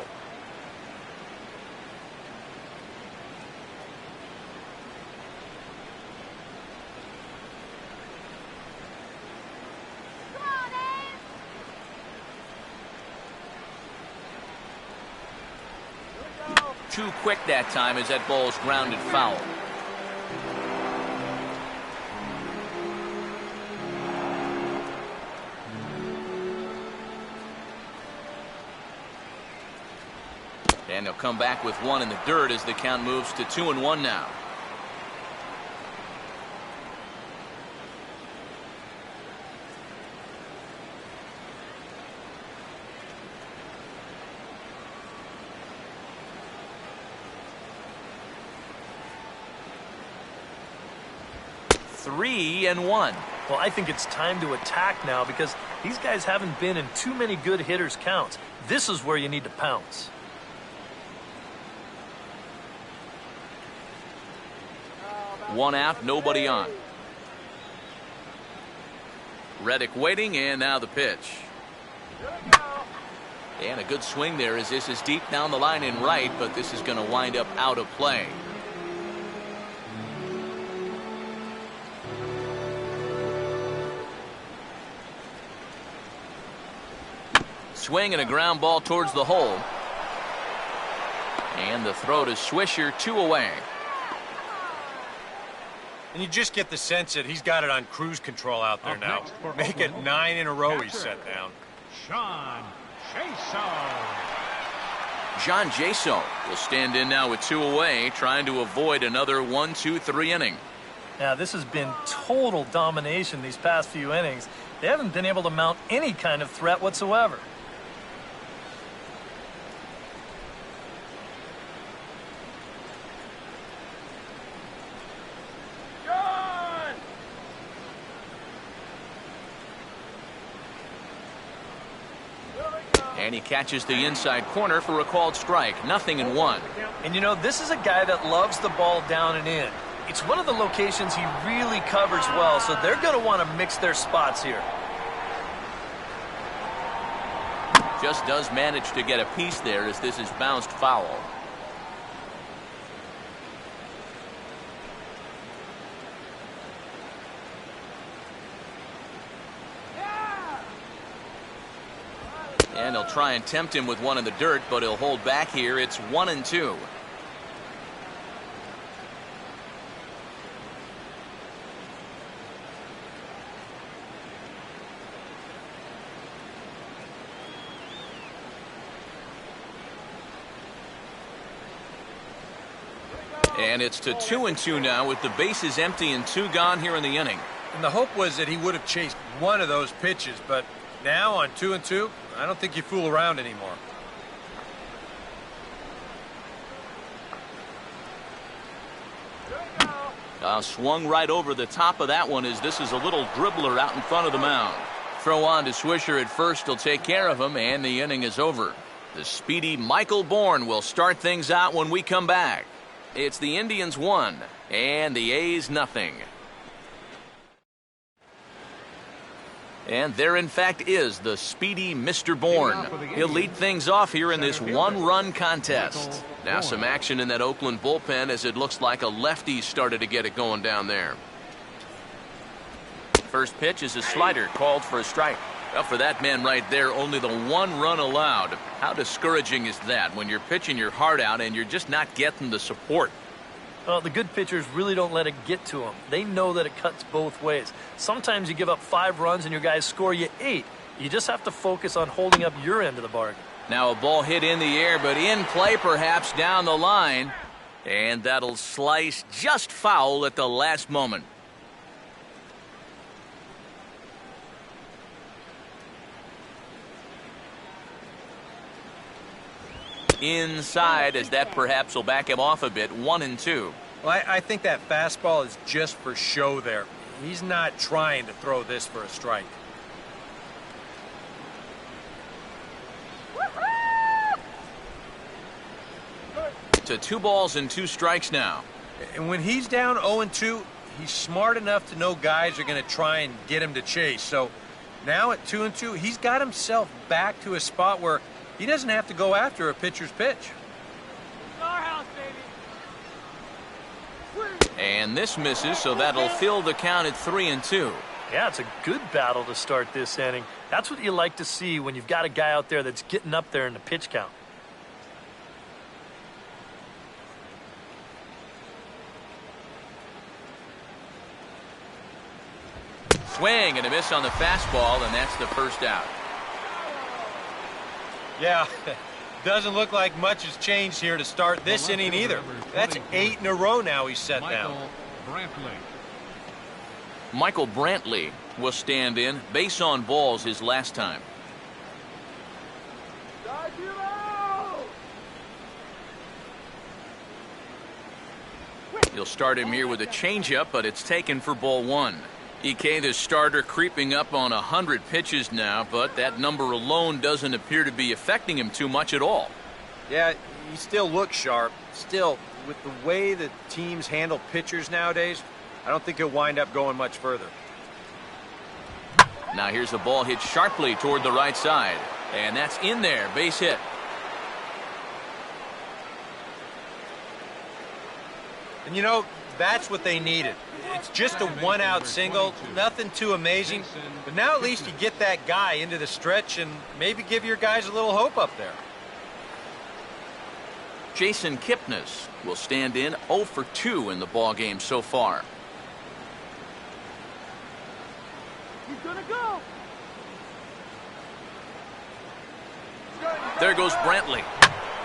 Too quick that time as that ball's grounded foul. And he'll come back with one in the dirt as the count moves to 2-1 now. Three and one. Well, I think it's time to attack now because these guys haven't been in too many good hitters' counts. This is where you need to pounce. One out, nobody on. Reddick waiting, and now the pitch. And a good swing there as this is deep down the line in right, but this is going to wind up out of play. Swing and a ground ball towards the hole. And the throw to Swisher, 2 away. And you just get the sense that he's got it on cruise control out there now. Make it 9 in a row he's set down. John Jaso will stand in now with 2 away, trying to avoid another 1-2-3 inning. Now, this has been total domination these past few innings. They haven't been able to mount any kind of threat whatsoever. And he catches the inside corner for a called strike. 0-1. And you know, this is a guy that loves the ball down and in. It's one of the locations he really covers well, so they're going to want to mix their spots here. Just does manage to get a piece there as this is bounced foul. And he'll try and tempt him with one in the dirt, but he'll hold back here. It's 1-2. And it's to 2-2 now with the bases empty and 2 gone here in the inning. And the hope was that he would have chased one of those pitches, but now on 2-2, I don't think you fool around anymore. Swung right over the top of that one as this is a little dribbler out in front of the mound. Throw on to Swisher at first. He'll take care of him, and the inning is over. The speedy Michael Bourne will start things out when we come back. It's the Indians 1 and the A's 0. And there, in fact, is the speedy Mr. Bourne. He'll lead things off here in this one-run contest. Now some action in that Oakland bullpen as it looks like a lefty started to get it going down there. First pitch is a slider called for a strike. Well, for that man right there, only the 1 run allowed. How discouraging is that when you're pitching your heart out and you're just not getting the support? Well, the good pitchers really don't let it get to them. They know that it cuts both ways. Sometimes you give up 5 runs and your guys score you 8. You just have to focus on holding up your end of the bargain. Now a ball hit in the air, but in play perhaps down the line. And that'll slice just foul at the last moment. Inside as that perhaps will back him off a bit. 1-2. Well, I think that fastball is just for show there. He's not trying to throw this for a strike. To 2 balls and 2 strikes now. And when he's down 0-2, he's smart enough to know guys are going to try and get him to chase. So now at 2-2, he's got himself back to a spot where he doesn't have to go after a pitcher's pitch. Our house, baby. And this misses, so that'll fill the count at 3-2. Yeah, it's a good battle to start this inning. That's what you like to see when you've got a guy out there that's getting up there in the pitch count. swing and a miss on the fastball, and that's the first out. Yeah, doesn't look like much has changed here to start this inning either. That's 8 in a row now he's set down. Michael Brantley will stand in. Base on balls his last time. He'll start him here with a changeup, but it's taken for ball 1. Ike, the starter, creeping up on 100 pitches now, but that number alone doesn't appear to be affecting him too much at all. Yeah, he still looks sharp. Still, with the way that teams handle pitchers nowadays, I don't think he'll wind up going much further. Now here's the ball hit sharply toward the right side, and that's in there, base hit. And you know, that's what they needed. It's just a one-out single, nothing too amazing. But now at least you get that guy into the stretch and maybe give your guys a little hope up there. Jason Kipnis will stand in 0 for 2 in the ballgame so far. He's gonna go. There goes Brantley.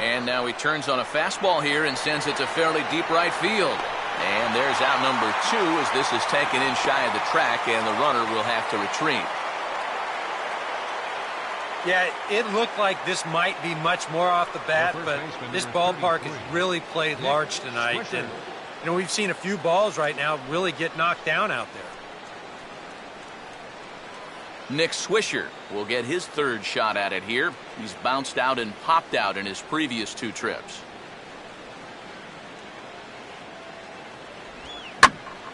And now he turns on a fastball here and sends it to fairly deep right field. And there's out number 2 as this is taken in shy of the track, and the runner will have to retreat. Yeah, it looked like this might be much more off the bat, but this ballpark has really played large tonight. And, you know, we've seen a few balls right now really get knocked down out there. Nick Swisher will get his 3rd shot at it here. He's bounced out and popped out in his previous 2 trips.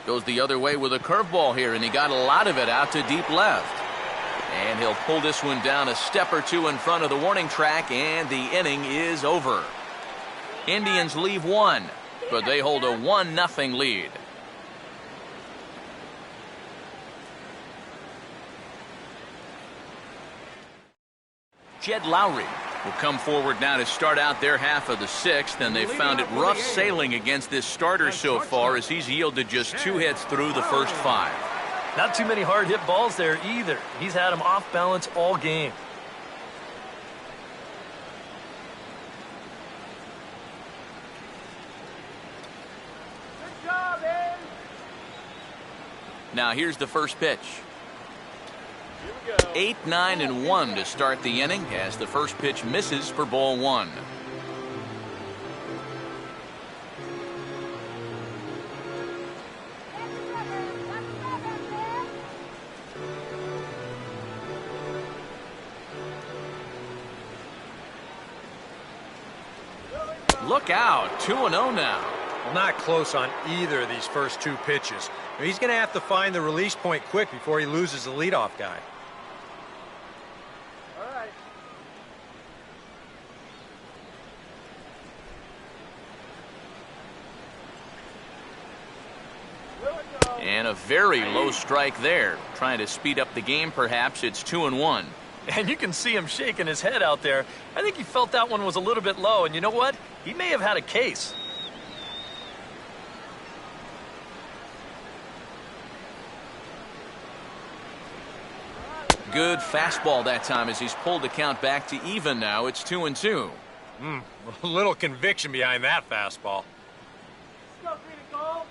Goes the other way with a curveball here, and he got a lot of it out to deep left. And he'll pull this one down a step or 2 in front of the warning track, and the inning is over. Indians leave 1, but they hold a 1-0 lead. Jed Lowry will come forward now to start out their half of the 6th, and they've found it rough sailing against this starter so far as he's yielded just 2 hits through the first 5. Not too many hard hit balls there either. He's had them off balance all game. Good job, Ed. Now here's the first pitch. 8, 9, and 1 to start the inning as the first pitch misses for ball 1. Look out, 2-0 now. Well, not close on either of these first 2 pitches. He's going to have to find the release point quick before he loses the leadoff guy. All right. And a very low strike there. Trying to speed up the game, perhaps. It's 2-1. And you can see him shaking his head out there. I think he felt that one was a little bit low, and you know what? He may have had a case. Good fastball that time as he's pulled the count back to even now. It's 2-2. A little conviction behind that fastball. Let's go, Green and Gold.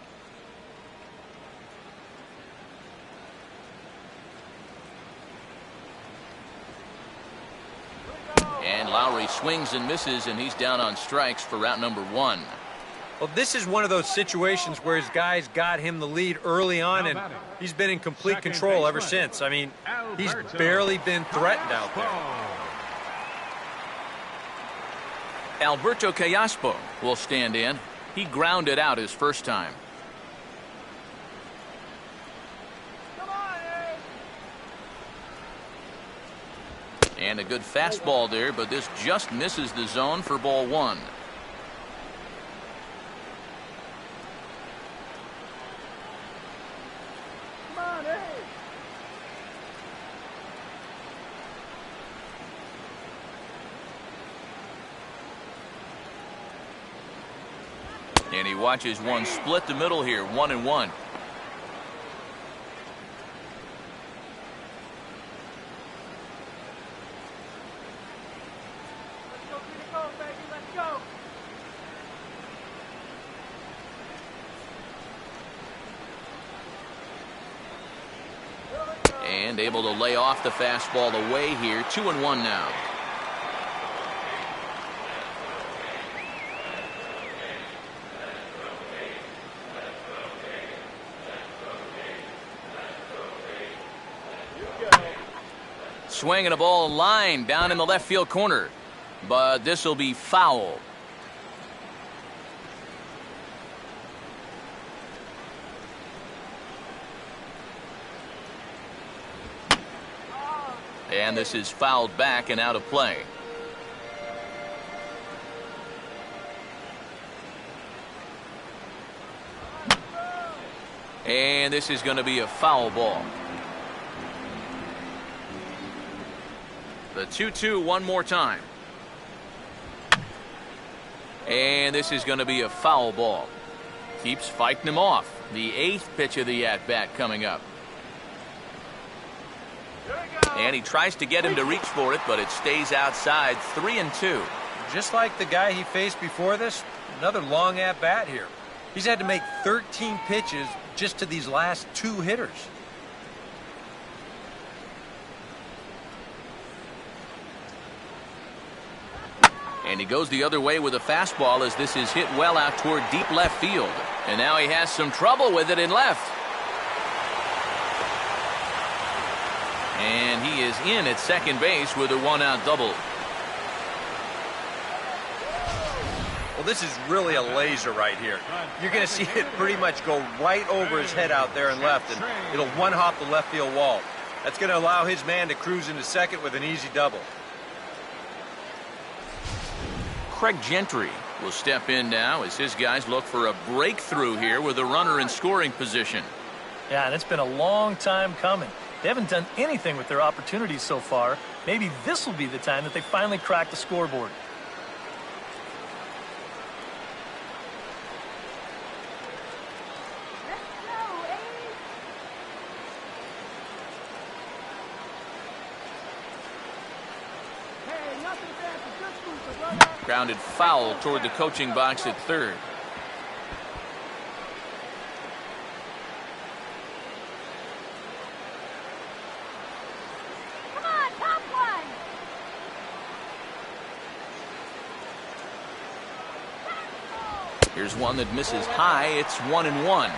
And Lowry swings and misses, and he's down on strikes for route number 1. Well, this is one of those situations where his guys got him the lead early on, and he's been in complete control ever since. I mean, he's barely been threatened out there. Alberto Callaspo will stand in. He grounded out his first time. Come on, Ed. And a good fastball there, but this just misses the zone for ball 1. Come on, Ed. And he watches one split the middle here, 1-1. And able to lay off the fastball away here. 2-1 now. Swinging a ball line down in the left field corner. But this will be foul. And this is fouled back and out of play. And this is going to be a foul ball. The 2-2 one more time. And this is going to be a foul ball. Keeps fighting him off. The 8th pitch of the at-bat coming up. And he tries to get him to reach for it, but it stays outside. 3-2. Just like the guy he faced before this, another long at-bat here. He's had to make 13 pitches just to these last 2 hitters. And he goes the other way with a fastball as this is hit well out toward deep left field. And now he has some trouble with it in left. And he is in at second base with a 1-out double. Well, this is really a laser right here. You're going to see it pretty much go right over his head out there in left, and it'll one-hop the left field wall. That's going to allow his man to cruise into second with an easy double. Craig Gentry will step in now as his guys look for a breakthrough here with a runner in scoring position. Yeah, and it's been a long time coming. They haven't done anything with their opportunities so far. Maybe this will be the time that they finally crack the scoreboard. Grounded foul toward the coaching box at third. Come on, top one. Here's one that misses high. It's 1-1.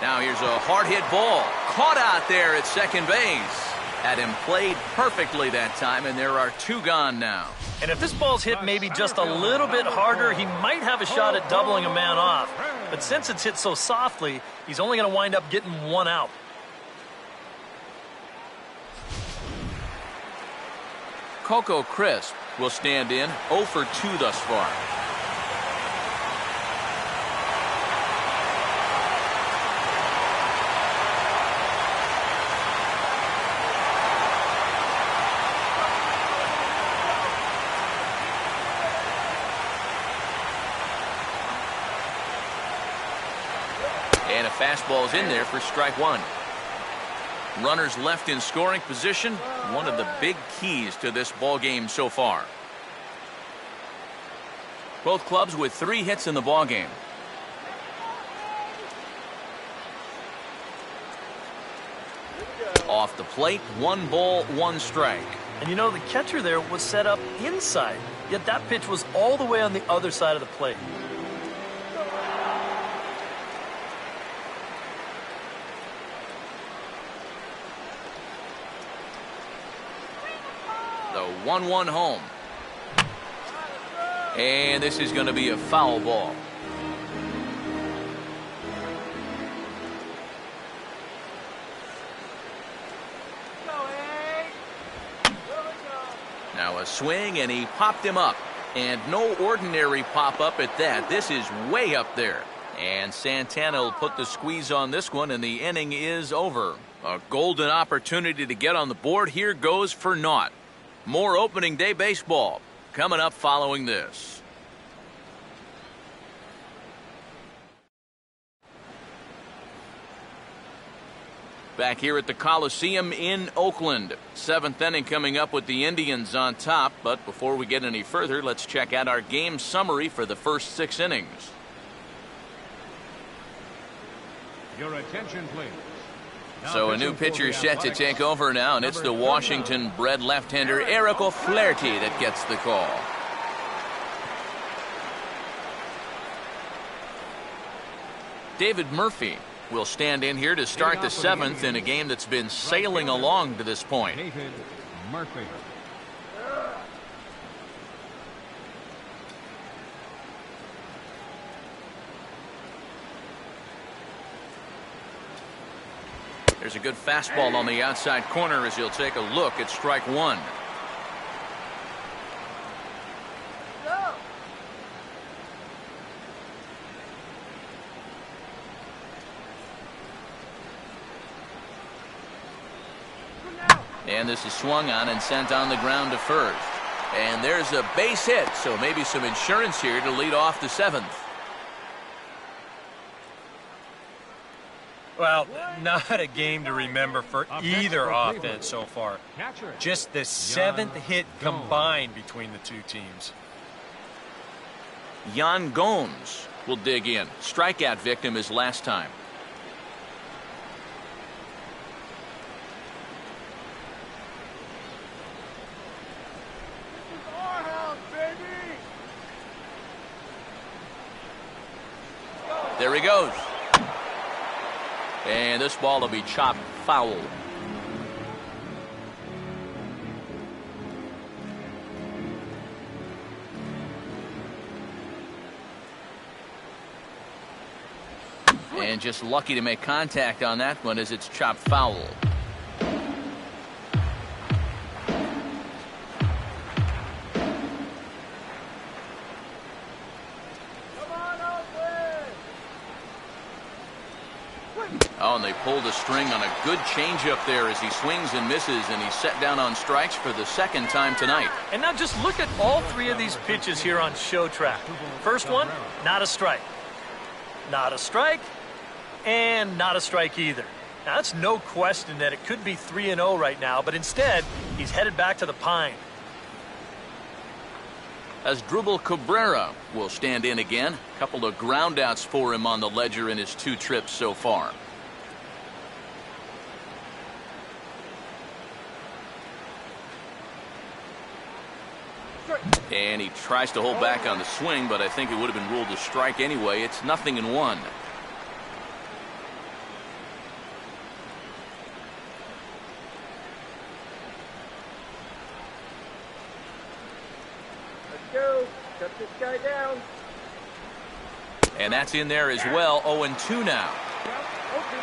Now here's a hard-hit ball. Caught out there at second base. Had him played perfectly that time, and there are 2 gone now. And if this ball's hit maybe just a little bit harder, he might have a shot at doubling a man off. But since it's hit so softly, he's only going to wind up getting 1 out. Coco Crisp will stand in 0 for 2 thus far. And a fastball's in there for strike 1. Runners left in scoring position, one of the big keys to this ball game so far. Both clubs with 3 hits in the ball game. Off the plate, 1 ball, 1 strike. And you know, the catcher there was set up inside, yet that pitch was all the way on the other side of the plate. The 1-1 home. And this is going to be a foul ball. Now a swing, and he popped him up. And no ordinary pop-up at that. This is way up there. And Santana will put the squeeze on this one, and the inning is over. A golden opportunity to get on the board here goes for naught. More opening day baseball coming up following this. Back here at the Coliseum in Oakland. 7th inning coming up with the Indians on top. But before we get any further, let's check out our game summary for the first 6 innings. Your attention, please. So a new pitcher set to take over now, and it's the Washington-bred left-hander Eric O'Flaherty that gets the call. David Murphy will stand in here to start the 7th in a game that's been sailing along to this point. David Murphy. There's a good fastball on the outside corner as he'll take a look at strike 1. And this is swung on and sent on the ground to first. And there's a base hit, so maybe some insurance here to lead off the 7th. Well, not a game to remember for either offense so far. Just the 7th hit combined between the two teams. Yan Gomes will dig in. Strikeout victim as last time. There he goes. And this ball will be chopped foul. And just lucky to make contact on that one as it's chopped foul. Oh, and they pulled a string on a good changeup there as he swings and misses, and he's set down on strikes for the 2nd time tonight. And now just look at all 3 of these pitches here on show track. First one, not a strike. Not a strike, and not a strike either. Now, that's no question that it could be 3-0 right now, but instead, he's headed back to the pine. As Drupal Cabrera will stand in again. A couple of groundouts for him on the ledger in his 2 trips so far. And he tries to hold back on the swing, but I think it would have been ruled a strike anyway. It's 0-1. Let's go. Shut this guy down. And that's in there as well. 0-2 now. Open.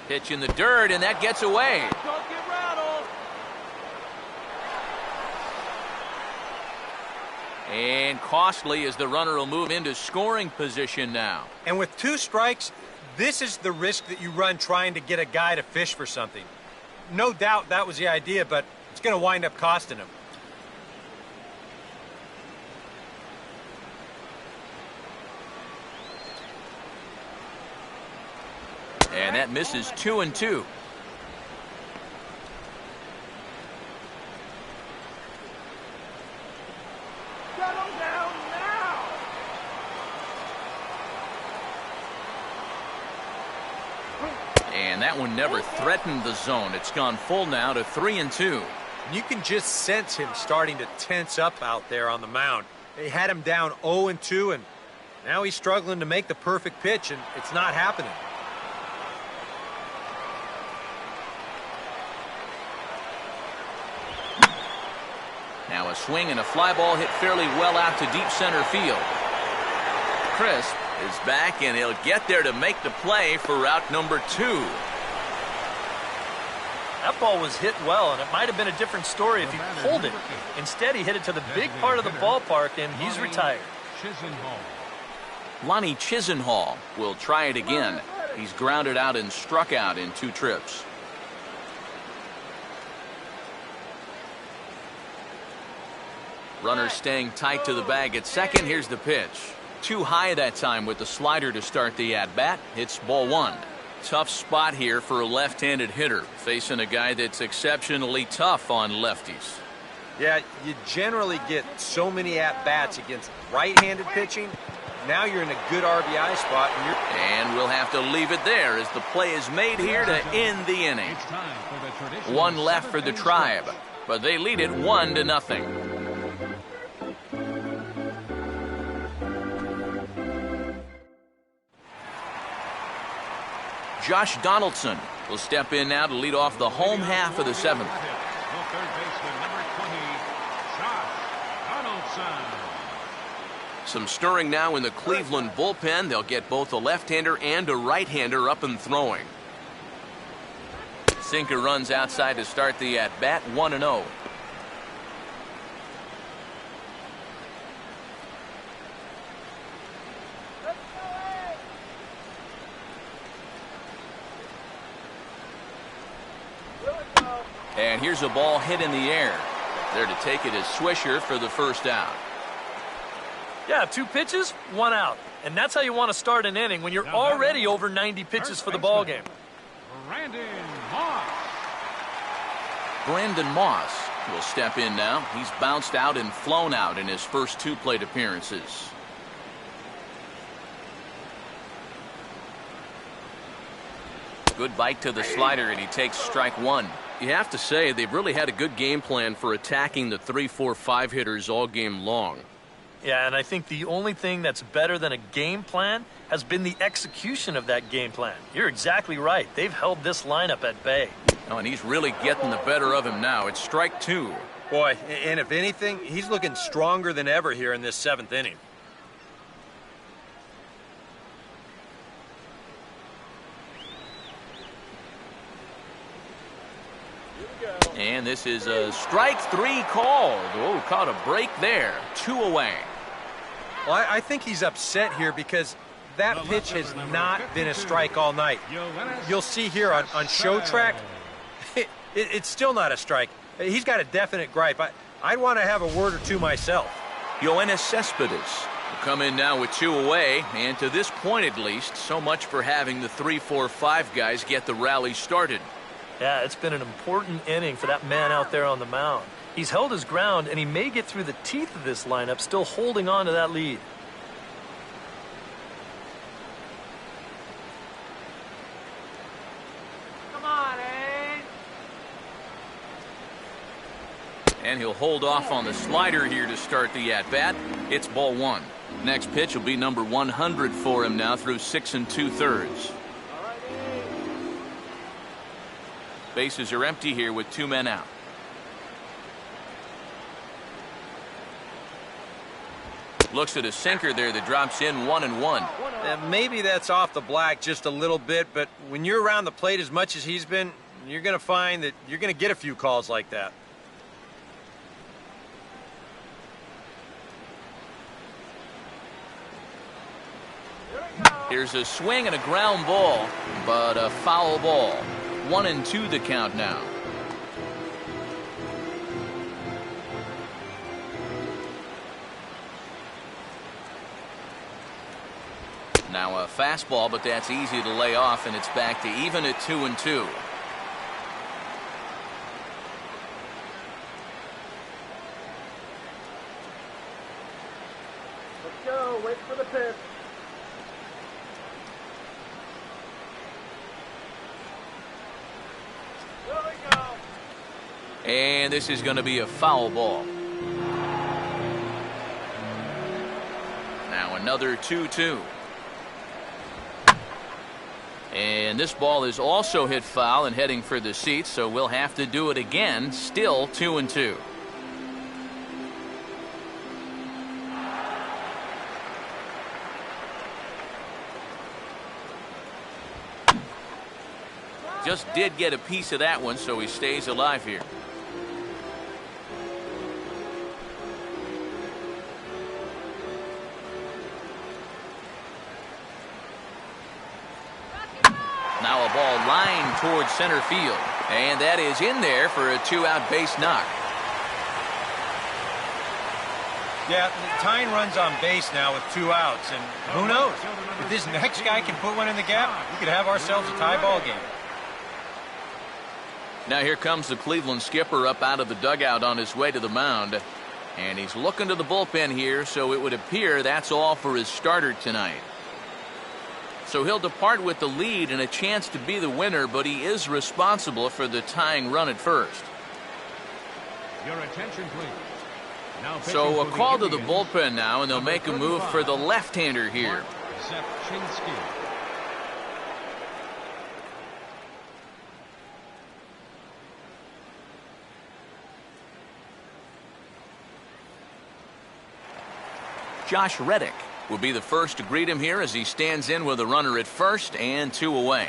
Pitch in the dirt, and that gets away. Don't get rattled. And costly as the runner will move into scoring position now. And with 2 strikes, this is the risk that you run trying to get a guy to fish for something. No doubt that was the idea, but it's going to wind up costing him. And that misses 2-2. Settle down now. And that one never threatened the zone. It's gone full now to 3-2. You can just sense him starting to tense up out there on the mound. They had him down 0-2, and now he's struggling to make the perfect pitch, and it's not happening. Now a swing and a fly ball hit fairly well out to deep center field. Crisp is back, and he'll get there to make the play for route number 2. That ball was hit well, and it might have been a different story if he pulled it. Instead, he hit it to the big part of the ballpark, and he's retired. Lonnie Chisenhall will try it again. He's grounded out and struck out in 2 trips. Runner staying tight to the bag at second. Here's the pitch. Too high that time with the slider to start the at-bat. It's ball 1. Tough spot here for a left-handed hitter, facing a guy that's exceptionally tough on lefties. Yeah, you generally get so many at-bats against right-handed pitching. Now you're in a good RBI spot. And we'll have to leave it there as the play is made here to end the inning. 1 left for the Tribe, but they lead it 1-0. Josh Donaldson will step in now to lead off the home half of the 7th. Some stirring now in the Cleveland bullpen. They'll get both a left-hander and a right-hander up and throwing. Sinker runs outside to start the at-bat, 1-0. And here's a ball hit in the air. There to take it is Swisher for the first out. Yeah, 2 pitches, 1 out. And that's how you want to start an inning when you're already over 90 pitches for the ballgame. Brandon Moss will step in now. He's bounced out and flown out in his first 2 plate appearances. Good bite to the slider, and he takes strike 1. You have to say they've really had a good game plan for attacking the 3, 4, 5 hitters all game long. Yeah, and I think the only thing that's better than a game plan has been the execution of that game plan. You're exactly right. They've held this lineup at bay. Oh, and he's really getting the better of him now. It's strike 2. Boy, and if anything, he's looking stronger than ever here in this 7th inning. And this is a strike 3 called. Oh, caught a break there. 2 away. Well, I think he's upset here because that pitch has not been a strike all night. You'll see here on show track, it's still not a strike. He's got a definite gripe. I'd want to have a word or two myself. Yoenis Cespedes will come in now with 2 away, and to this point at least, so much for having the 3, 4, 5 guys get the rally started. Yeah, it's been an important inning for that man out there on the mound. He's held his ground, and he may get through the teeth of this lineup, still holding on to that lead. Come on, Abe. And he'll hold off on the slider here to start the at-bat. It's ball 1. Next pitch will be number 100 for him now through 6 2/3. Bases are empty here with 2 men out. Looks at a sinker there that drops in 1-1. Maybe that's off the black just a little bit, but when you're around the plate as much as he's been, you're going to find that you're going to get a few calls like that. Here's a swing and a ground ball, but a foul ball. 1-2 the count now. Now a fastball, but that's easy to lay off, and it's back to even at 2-2. Let's go. Wait for the pitch. There we go. And this is going to be a foul ball. Now another 2-2. And this ball is also hit foul and heading for the seats, so we'll have to do it again. Still 2-2. Just did get a piece of that one, so he stays alive here. Now a ball lined towards center field. And that is in there for a 2-out base knock. Yeah, tying runs on base now with 2 outs, and who knows? If this next guy can put one in the gap, we could have ourselves a tie ball game. Now here comes the Cleveland skipper up out of the dugout on his way to the mound. And he's looking to the bullpen here, so it would appear that's all for his starter tonight. So he'll depart with the lead and a chance to be the winner, but he is responsible for the tying run at first. Your attention, please. Now So a pitching for call to the Indians, bullpen now, and they'll make a move for the left-hander here. Sepchinski. Josh Reddick will be the first to greet him here as he stands in with a runner at first and 2 away.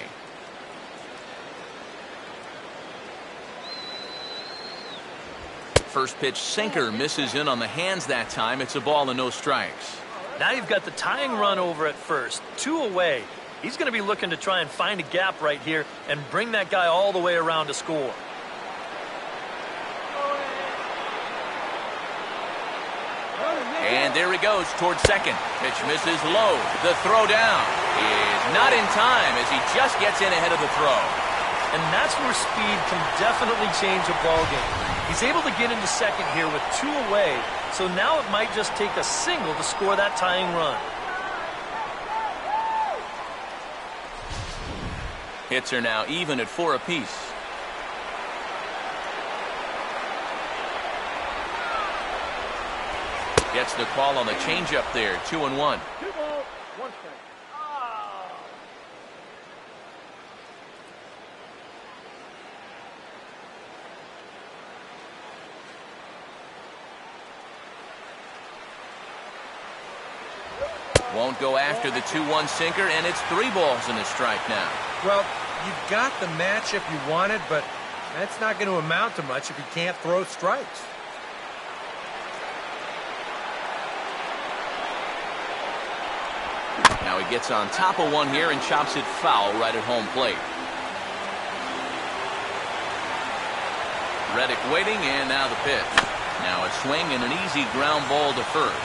First pitch sinker misses in on the hands that time. It's a ball and no strikes. Now you've got the tying run over at first, 2 away. He's going to be looking to try and find a gap right here and bring that guy all the way around to score. And there he goes towards second. Pitch misses low. The throw down is not in time as he just gets in ahead of the throw. And that's where speed can definitely change a ball game. He's able to get into second here with 2 away, so now it might just take a single to score that tying run. Hits are now even at 4 apiece. Gets the call on the changeup there, 2-1. 2 balls, 1 strike. Won't go after the 2-1 sinker, and it's 3 balls and a strike now. Well, you've got the matchup you wanted, but that's not going to amount to much if you can't throw strikes. Now he gets on top of one here and chops it foul right at home plate. Reddick waiting, and now the pitch. Now a swing and an easy ground ball to first.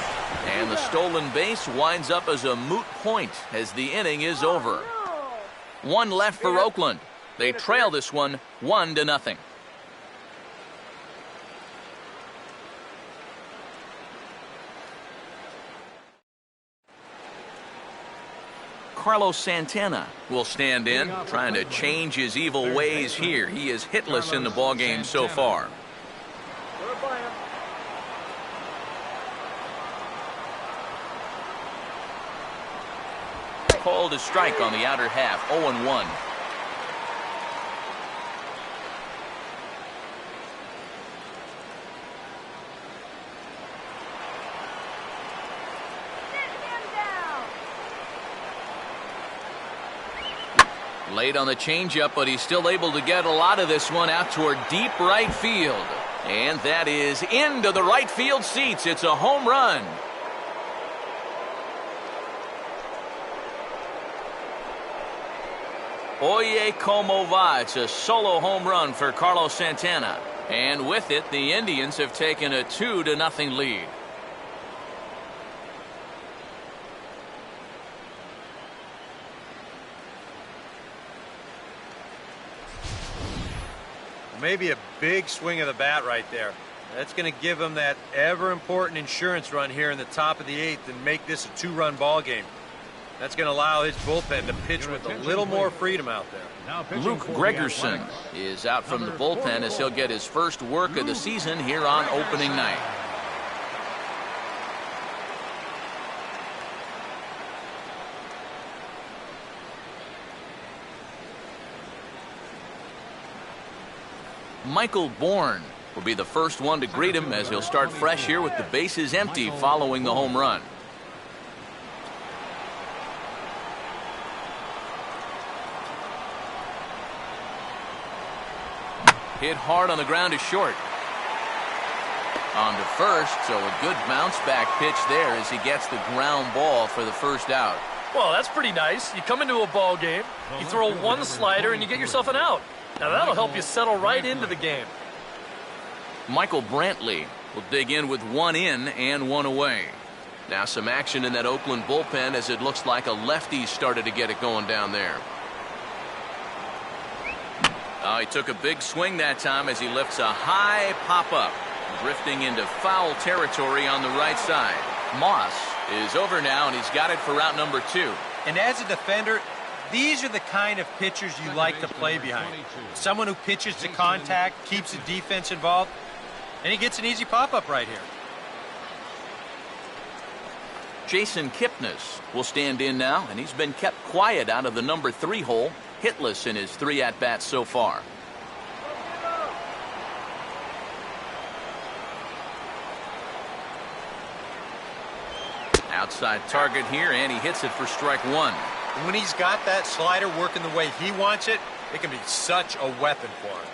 And the stolen base winds up as a moot point as the inning is over. 1 left for Oakland. They trail this one 1-0. Carlos Santana will stand in, trying to change his evil ways here. He is hitless in the ballgame so far. Called a strike on the outer half, 0-1. Late on the changeup, but he's still able to get a lot of this one out toward deep right field. And that is into the right field seats. It's a home run. Oye como va. It's a solo home run for Carlos Santana. And with it, the Indians have taken a 2-0 lead. Maybe a big swing of the bat right there. That's going to give him that ever-important insurance run here in the top of the 8th and make this a 2-run ball game. That's going to allow his bullpen to pitch with a little more freedom out there. Luke Gregerson is out from the bullpen as he'll get his first work of the season here on opening night. Michael Bourne will be the first one to greet him as he'll start fresh here with the bases empty following the home run. Hit hard on the ground to short. On to first, so a good bounce back pitch there as he gets the ground ball for the first out. Well, that's pretty nice. You come into a ball game, you throw one slider, and you get yourself an out. Now, that'll help you settle right into the game. Michael Brantley will dig in with one in and one away. Now some action in that Oakland bullpen as it looks like a lefty started to get it going down there. He took a big swing that time as he lifts a high pop-up, drifting into foul territory on the right side. Moss is over now, and he's got it for route number 2. And as a defender, these are the kind of pitchers you like to play behind. Someone who pitches to contact, keeps the defense involved, and he gets an easy pop-up right here. Jason Kipnis will stand in now, and he's been kept quiet out of the number 3 hole, hitless in his 3 at-bats so far. Outside target here, and he hits it for strike 1. And when he's got that slider working the way he wants it, it can be such a weapon for him.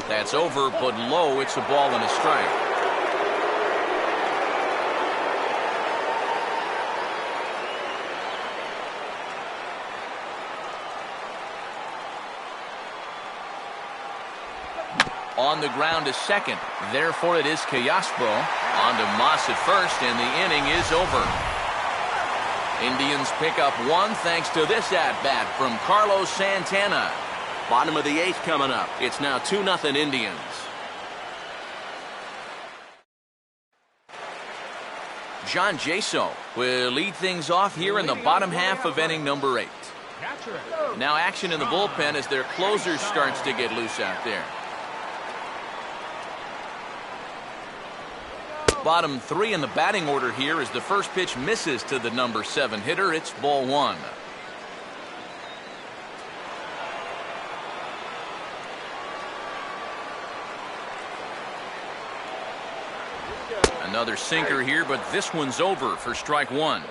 That's over, but low. It's a ball and a strike. On the ground is second. Therefore, it is Callaspo. On to Moss at first, and the inning is over. Indians pick up 1 thanks to this at-bat from Carlos Santana. Bottom of the 8th coming up. It's now 2-0 Indians. John Jaso will lead things off here in the bottom half of inning number 8. Now action in the bullpen as their closer starts to get loose out there. Bottom 3 in the batting order here as the first pitch misses to the number 7 hitter. It's ball 1. Another sinker here, but this one's over for strike 1.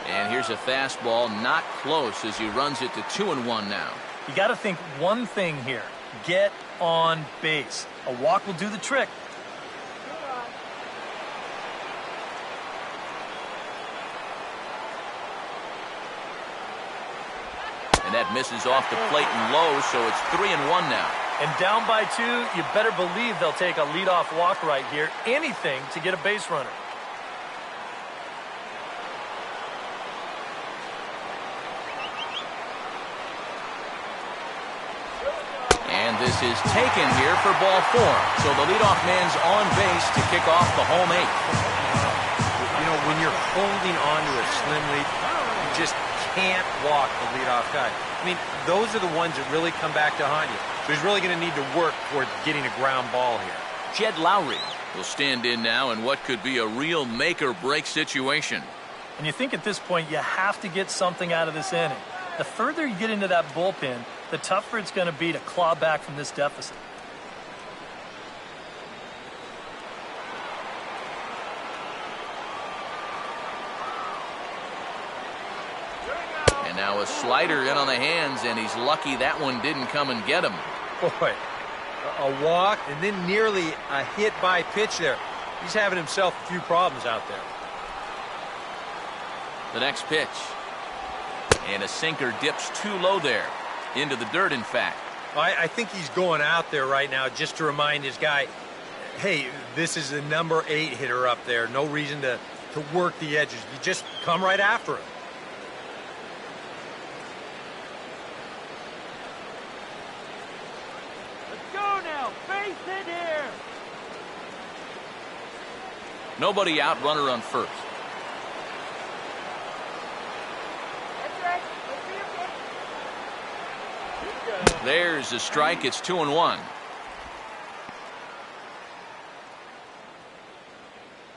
And here's a fastball, not close as he runs it to 2-1 now. You got to think one thing here. Get on base. A walk will do the trick. And that misses off the plate and low, so it's 3-1 now. And down by 2, you better believe they'll take a leadoff walk right here. Anything to get a base runner. And this is taken here for ball 4. So the leadoff man's on base to kick off the home 8th. You know, when you're holding on to a slim lead, you just can't walk the leadoff guy. I mean, those are the ones that really come back to haunt you. So he's really going to need to work toward getting a ground ball here. Jed Lowry will stand in now in what could be a real make-or-break situation. And you think at this point you have to get something out of this inning. The further you get into that bullpen, the tougher it's going to be to claw back from this deficit. And now a slider in on the hands, and he's lucky that one didn't come and get him. Boy, a walk and then nearly a hit by pitch there. He's having himself a few problems out there. The next pitch. And a sinker dips too low there. Into the dirt, in fact. I think he's going out there right now just to remind his guy, hey, this is the number 8 hitter up there. No reason to work the edges. You just come right after him. Let's go now. Face it here. Nobody out, runner on first. That's right. Let's see him pitch. There's a strike. It's 2-1.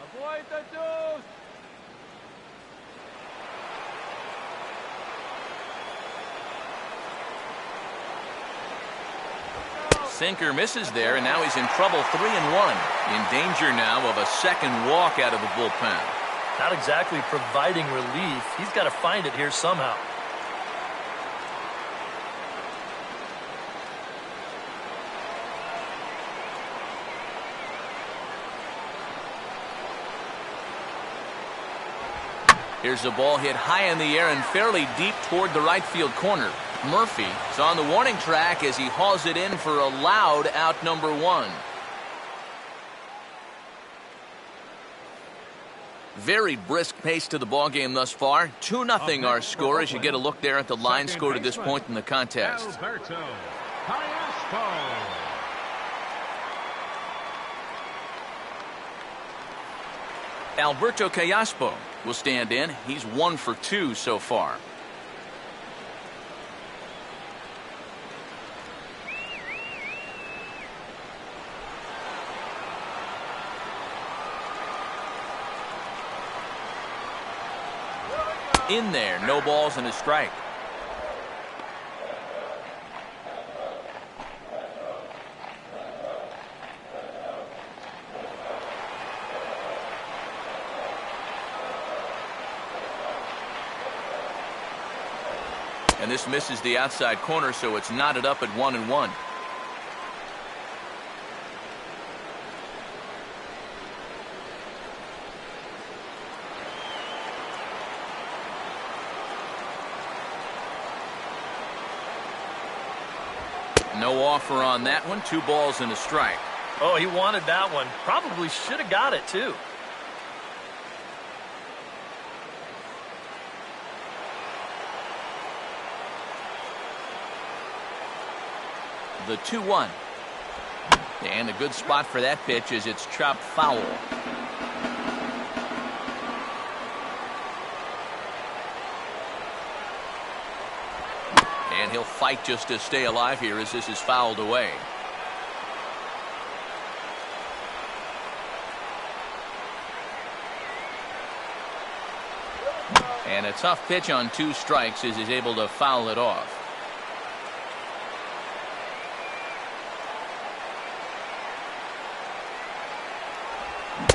Avoid the deuce. Sinker misses there, and now he's in trouble, 3-1. In danger now of a second walk out of the bullpen. Not exactly providing relief. He's got to find it here somehow. Here's the ball hit high in the air and fairly deep toward the right field corner. Murphy is on the warning track as he hauls it in for a loud out number 1. Very brisk pace to the ball game thus far. 2-0 our score as you get a look there at the line score to this point in the contest. Alberto Callaspo will stand in. He's 1 for 2 so far. In there, no balls and a strike. And this misses the outside corner, so it's knotted up at 1-1. No offer on that one. 2 balls and a strike. Oh, he wanted that one. Probably should have got it, too. The 2-1. And a good spot for that pitch as it's chopped foul. And he'll fight just to stay alive here as this is fouled away. And a tough pitch on 2 strikes as he's able to foul it off.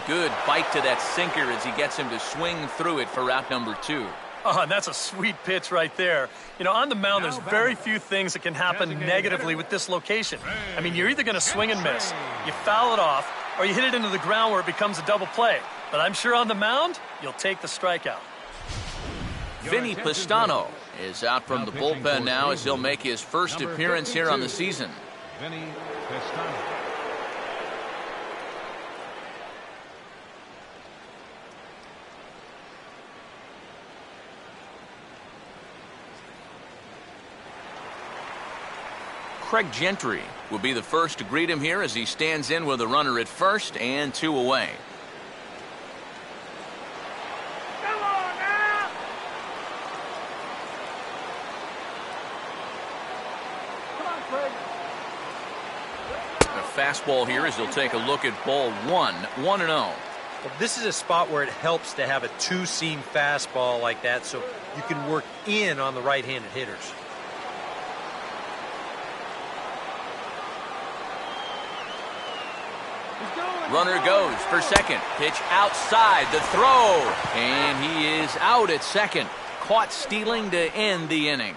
Good bite to that sinker as he gets him to swing through it for out number 2. Oh, and that's a sweet pitch right there. You know, on the mound, there's very few things that can happen negatively with this location. I mean, you're either going to swing and miss, you foul it off, or you hit it into the ground where it becomes a double play. But I'm sure on the mound, you'll take the strikeout. Vinny Pistano is out from the bullpen now as he'll make his first appearance here on the season. Vinny Pistano. Craig Gentry will be the first to greet him here as he stands in with a runner at first and 2 away. Come on now! Come on, Craig. A fastball here as he'll take a look at ball 1, 1-0. Well, this is a spot where it helps to have a 2-seam fastball like that so you can work in on the right-handed hitters. Runner goes for second. Pitch outside. The throw. And he is out at second. Caught stealing to end the inning.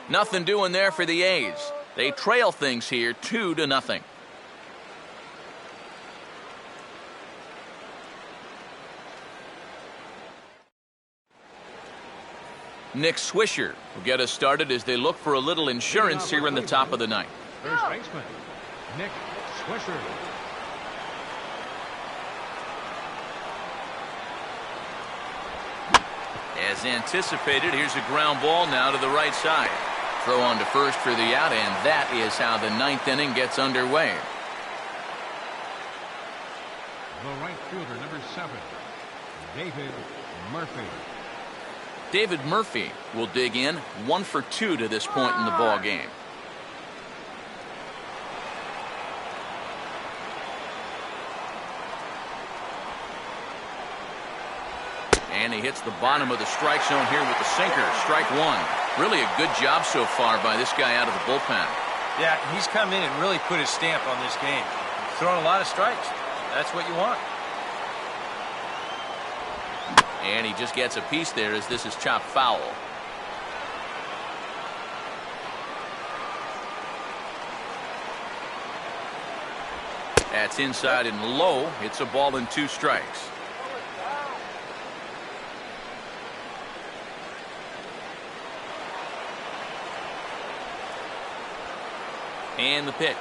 Nothing doing there for the A's. They trail things here 2-0. Nick Swisher will get us started as they look for a little insurance here in the top of the ninth. First baseman, Nick Swisher. As anticipated, here's a ground ball now to the right side. Throw on to first for the out, and that is how the ninth inning gets underway. The right fielder, number 7, David Murphy. David Murphy will dig in, 1 for 2 to this point in the ball game. And he hits the bottom of the strike zone here with the sinker. Strike 1. Really a good job so far by this guy out of the bullpen. Yeah, he's come in and really put his stamp on this game. Throwing a lot of strikes. That's what you want. And he just gets a piece there as this is chopped foul. That's inside and low. It's a ball and 2 strikes. And the pitch.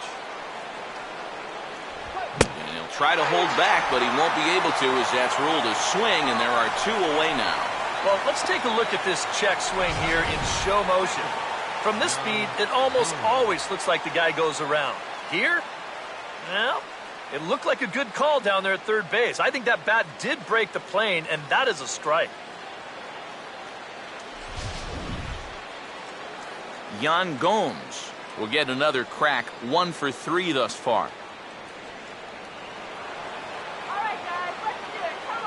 And he'll try to hold back, but he won't be able to as that's ruled a swing, and there are 2 away now. Well, let's take a look at this check swing here in show motion. From this speed, it almost always looks like the guy goes around. Here, well, it looked like a good call down there at third base. I think that bat did break the plane, and that is a strike. Yan Gomes will get another crack, 1 for 3 thus far. All right, guys, let's do it. Come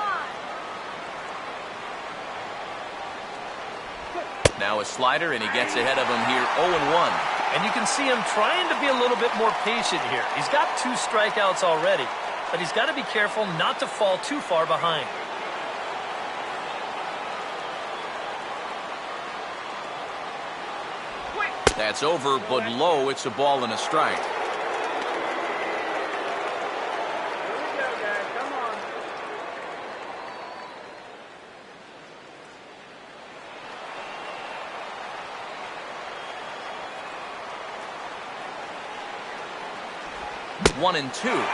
on. Now a slider, and he gets ahead of him here, 0-1. And you can see him trying to be a little bit more patient here. He's got 2 strikeouts already, but he's got to be careful not to fall too far behind. That's over, but low. It's a ball and a strike. Here we go, guys. Come on. One and 2.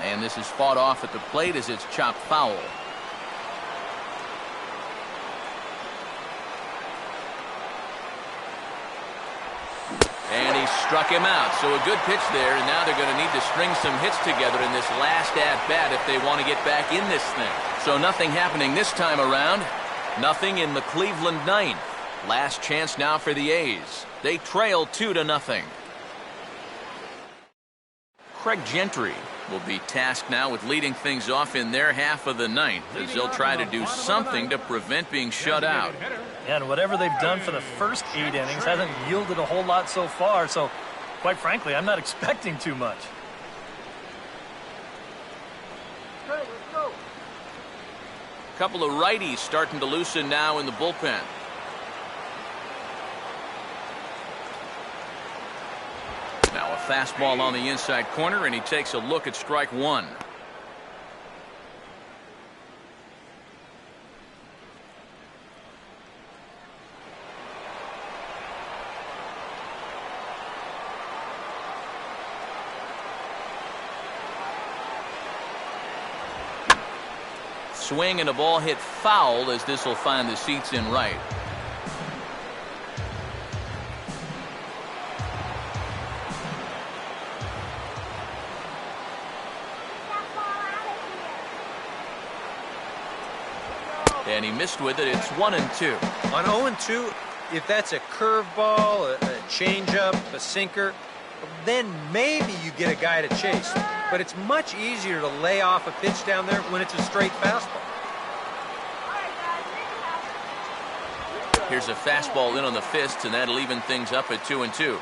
And this is fought off at the plate as it's chopped foul. And he struck him out. So a good pitch there, and now they're going to need to string some hits together in this last at-bat if they want to get back in this thing. So nothing happening this time around. Nothing in the Cleveland ninth. Last chance now for the A's. They trail 2-0. Craig Gentry will be tasked now with leading things off in their half of the ninth as they'll try to do something to prevent being shut out. And whatever they've done for the first 8 innings hasn't yielded a whole lot so far, so quite frankly, I'm not expecting too much. Okay, let's go. A couple of righties starting to loosen now in the bullpen. Now a fastball on the inside corner, and he takes a look at strike 1. Swing and a ball hit foul as this will find the seats in right. And he missed with it. It's 1-2. On 0-2, if that's a curveball, a changeup, a sinker, then maybe you get a guy to chase. But it's much easier to lay off a pitch down there when it's a straight fastball. Here's a fastball in on the fists, and that'll even things up at 2-2.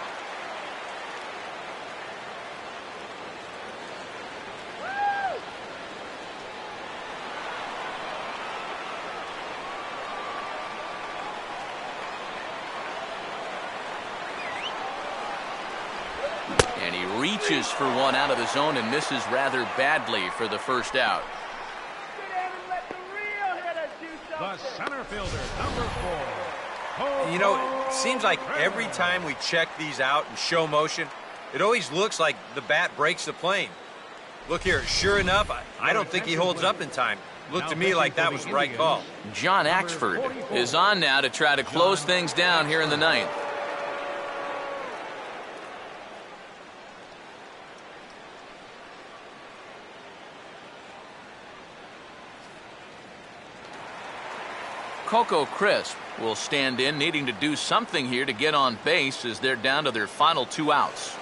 And he reaches for one out of the zone and misses rather badly for the first out. Sit down and let the real hitter do The something. center fielder, number 4. You know, it seems like every time we check these out in show motion, it always looks like the bat breaks the plane. Look here, sure enough, I don't think he holds up in time. Looked to me like that was the right call. John Axford is on now to try to close things down here in the ninth. Coco Crisp will stand in, needing to do something here to get on base as they're down to their final 2 outs.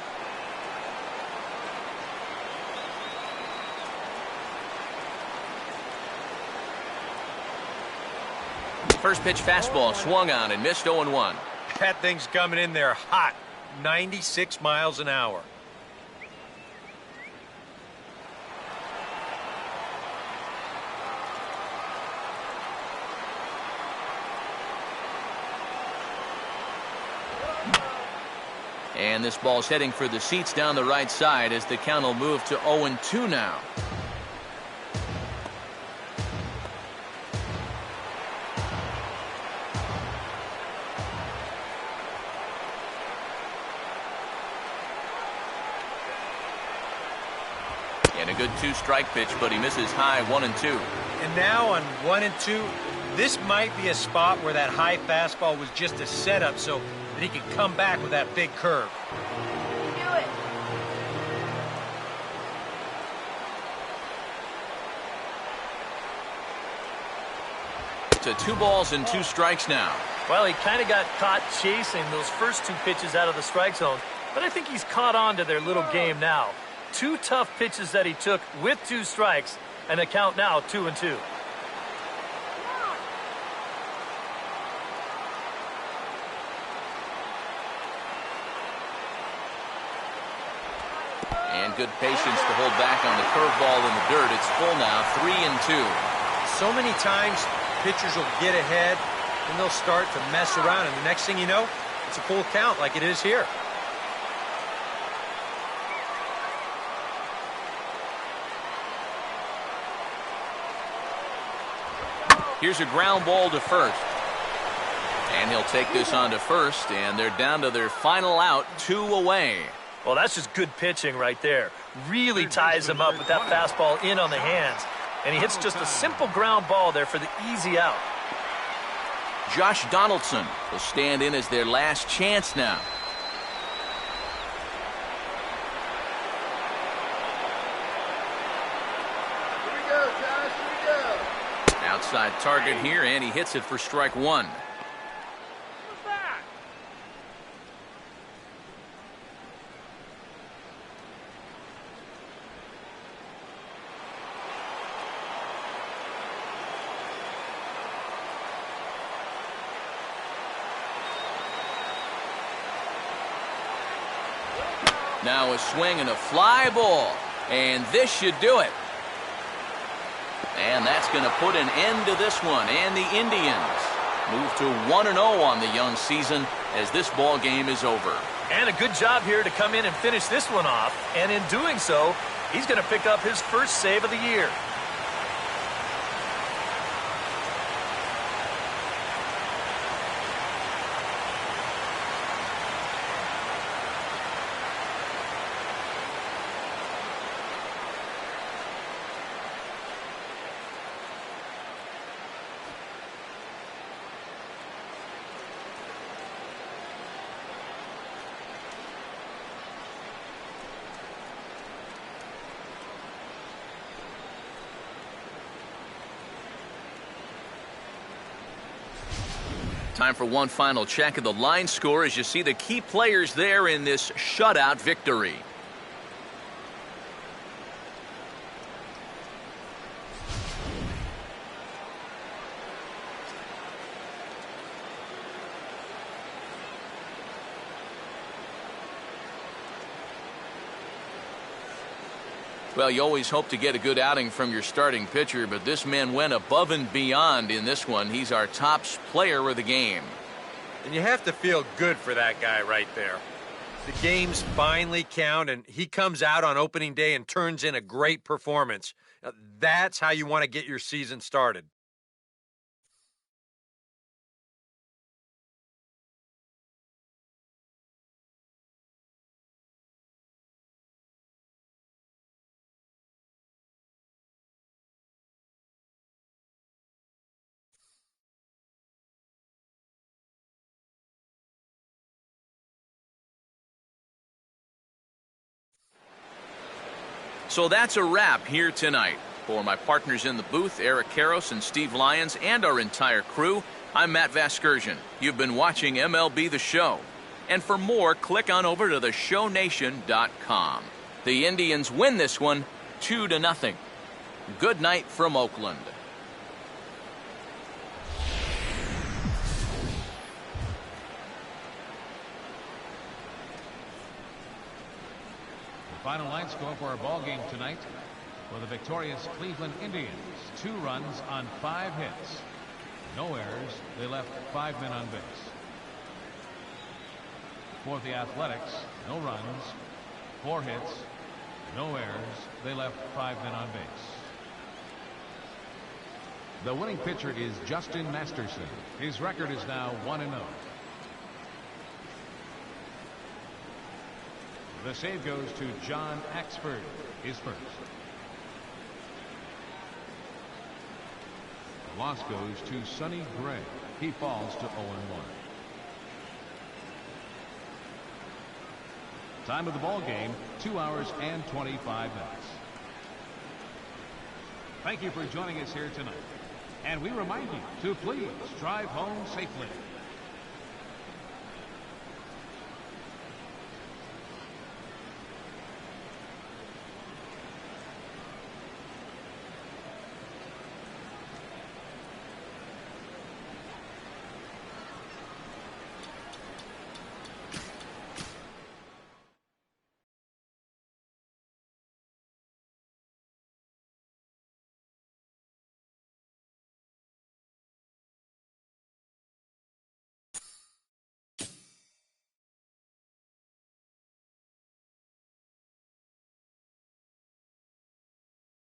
First pitch fastball swung on and missed 0-1. That thing's coming in there hot, 96 miles an hour. And this ball's heading for the seats down the right side as the count will move to 0-2 now. And a good 2-strike pitch, but he misses high 1-2. And now on 1-2, this might be a spot where that high fastball was just a setup so that he can come back with that big curve. Do it. To 2 balls and 2 strikes now. Well, he kind of got caught chasing those first 2 pitches out of the strike zone, but I think he's caught on to their little game now. 2 tough pitches that he took with 2 strikes, and the count now 2-2. And good patience to hold back on the curveball in the dirt. It's full now, 3-2. So many times pitchers will get ahead and they'll start to mess around, and the next thing you know, it's a full count like it is here. Here's a ground ball to first. And he'll take this on to first, and they're down to their final out, 2 away. Well, that's just good pitching right there. Really ties him up with that fastball in on the hands. And he hits just a simple ground ball there for the easy out. Josh Donaldson will stand in as their last chance now. Here we go, Josh. Here we go. Outside target here, and he hits it for strike 1. What's that? Now a swing and a fly ball, and this should do it. And that's going to put an end to this one, and the Indians move to 1-0 on the young season as this ball game is over. And a good job here to come in and finish this one off. And in doing so, he's going to pick up his first save of the year. Time for one final check of the line score as you see the key players there in this shutout victory. Well, you always hope to get a good outing from your starting pitcher, but this man went above and beyond in this one. He's our top player of the game. And you have to feel good for that guy right there. The games finally count, and he comes out on opening day and turns in a great performance. Now, that's how you want to get your season started. So that's a wrap here tonight. For my partners in the booth, Eric Karros and Steve Lyons, and our entire crew, I'm Matt Vasgersian. You've been watching MLB The Show. And for more, click on over to theshownation.com. The Indians win this one 2-0. Good night from Oakland. Final line score for our ball game tonight. For the victorious Cleveland Indians, 2 runs on 5 hits. No errors. They left 5 men on base. For the Athletics, no runs, 4 hits, no errors. They left 5 men on base. The winning pitcher is Justin Masterson. His record is now 1-0. The save goes to John Axford, his first. The loss goes to Sonny Gray. He falls to 0-1. Time of the ball game, 2 hours and 25 minutes. Thank you for joining us here tonight. And we remind you to please drive home safely.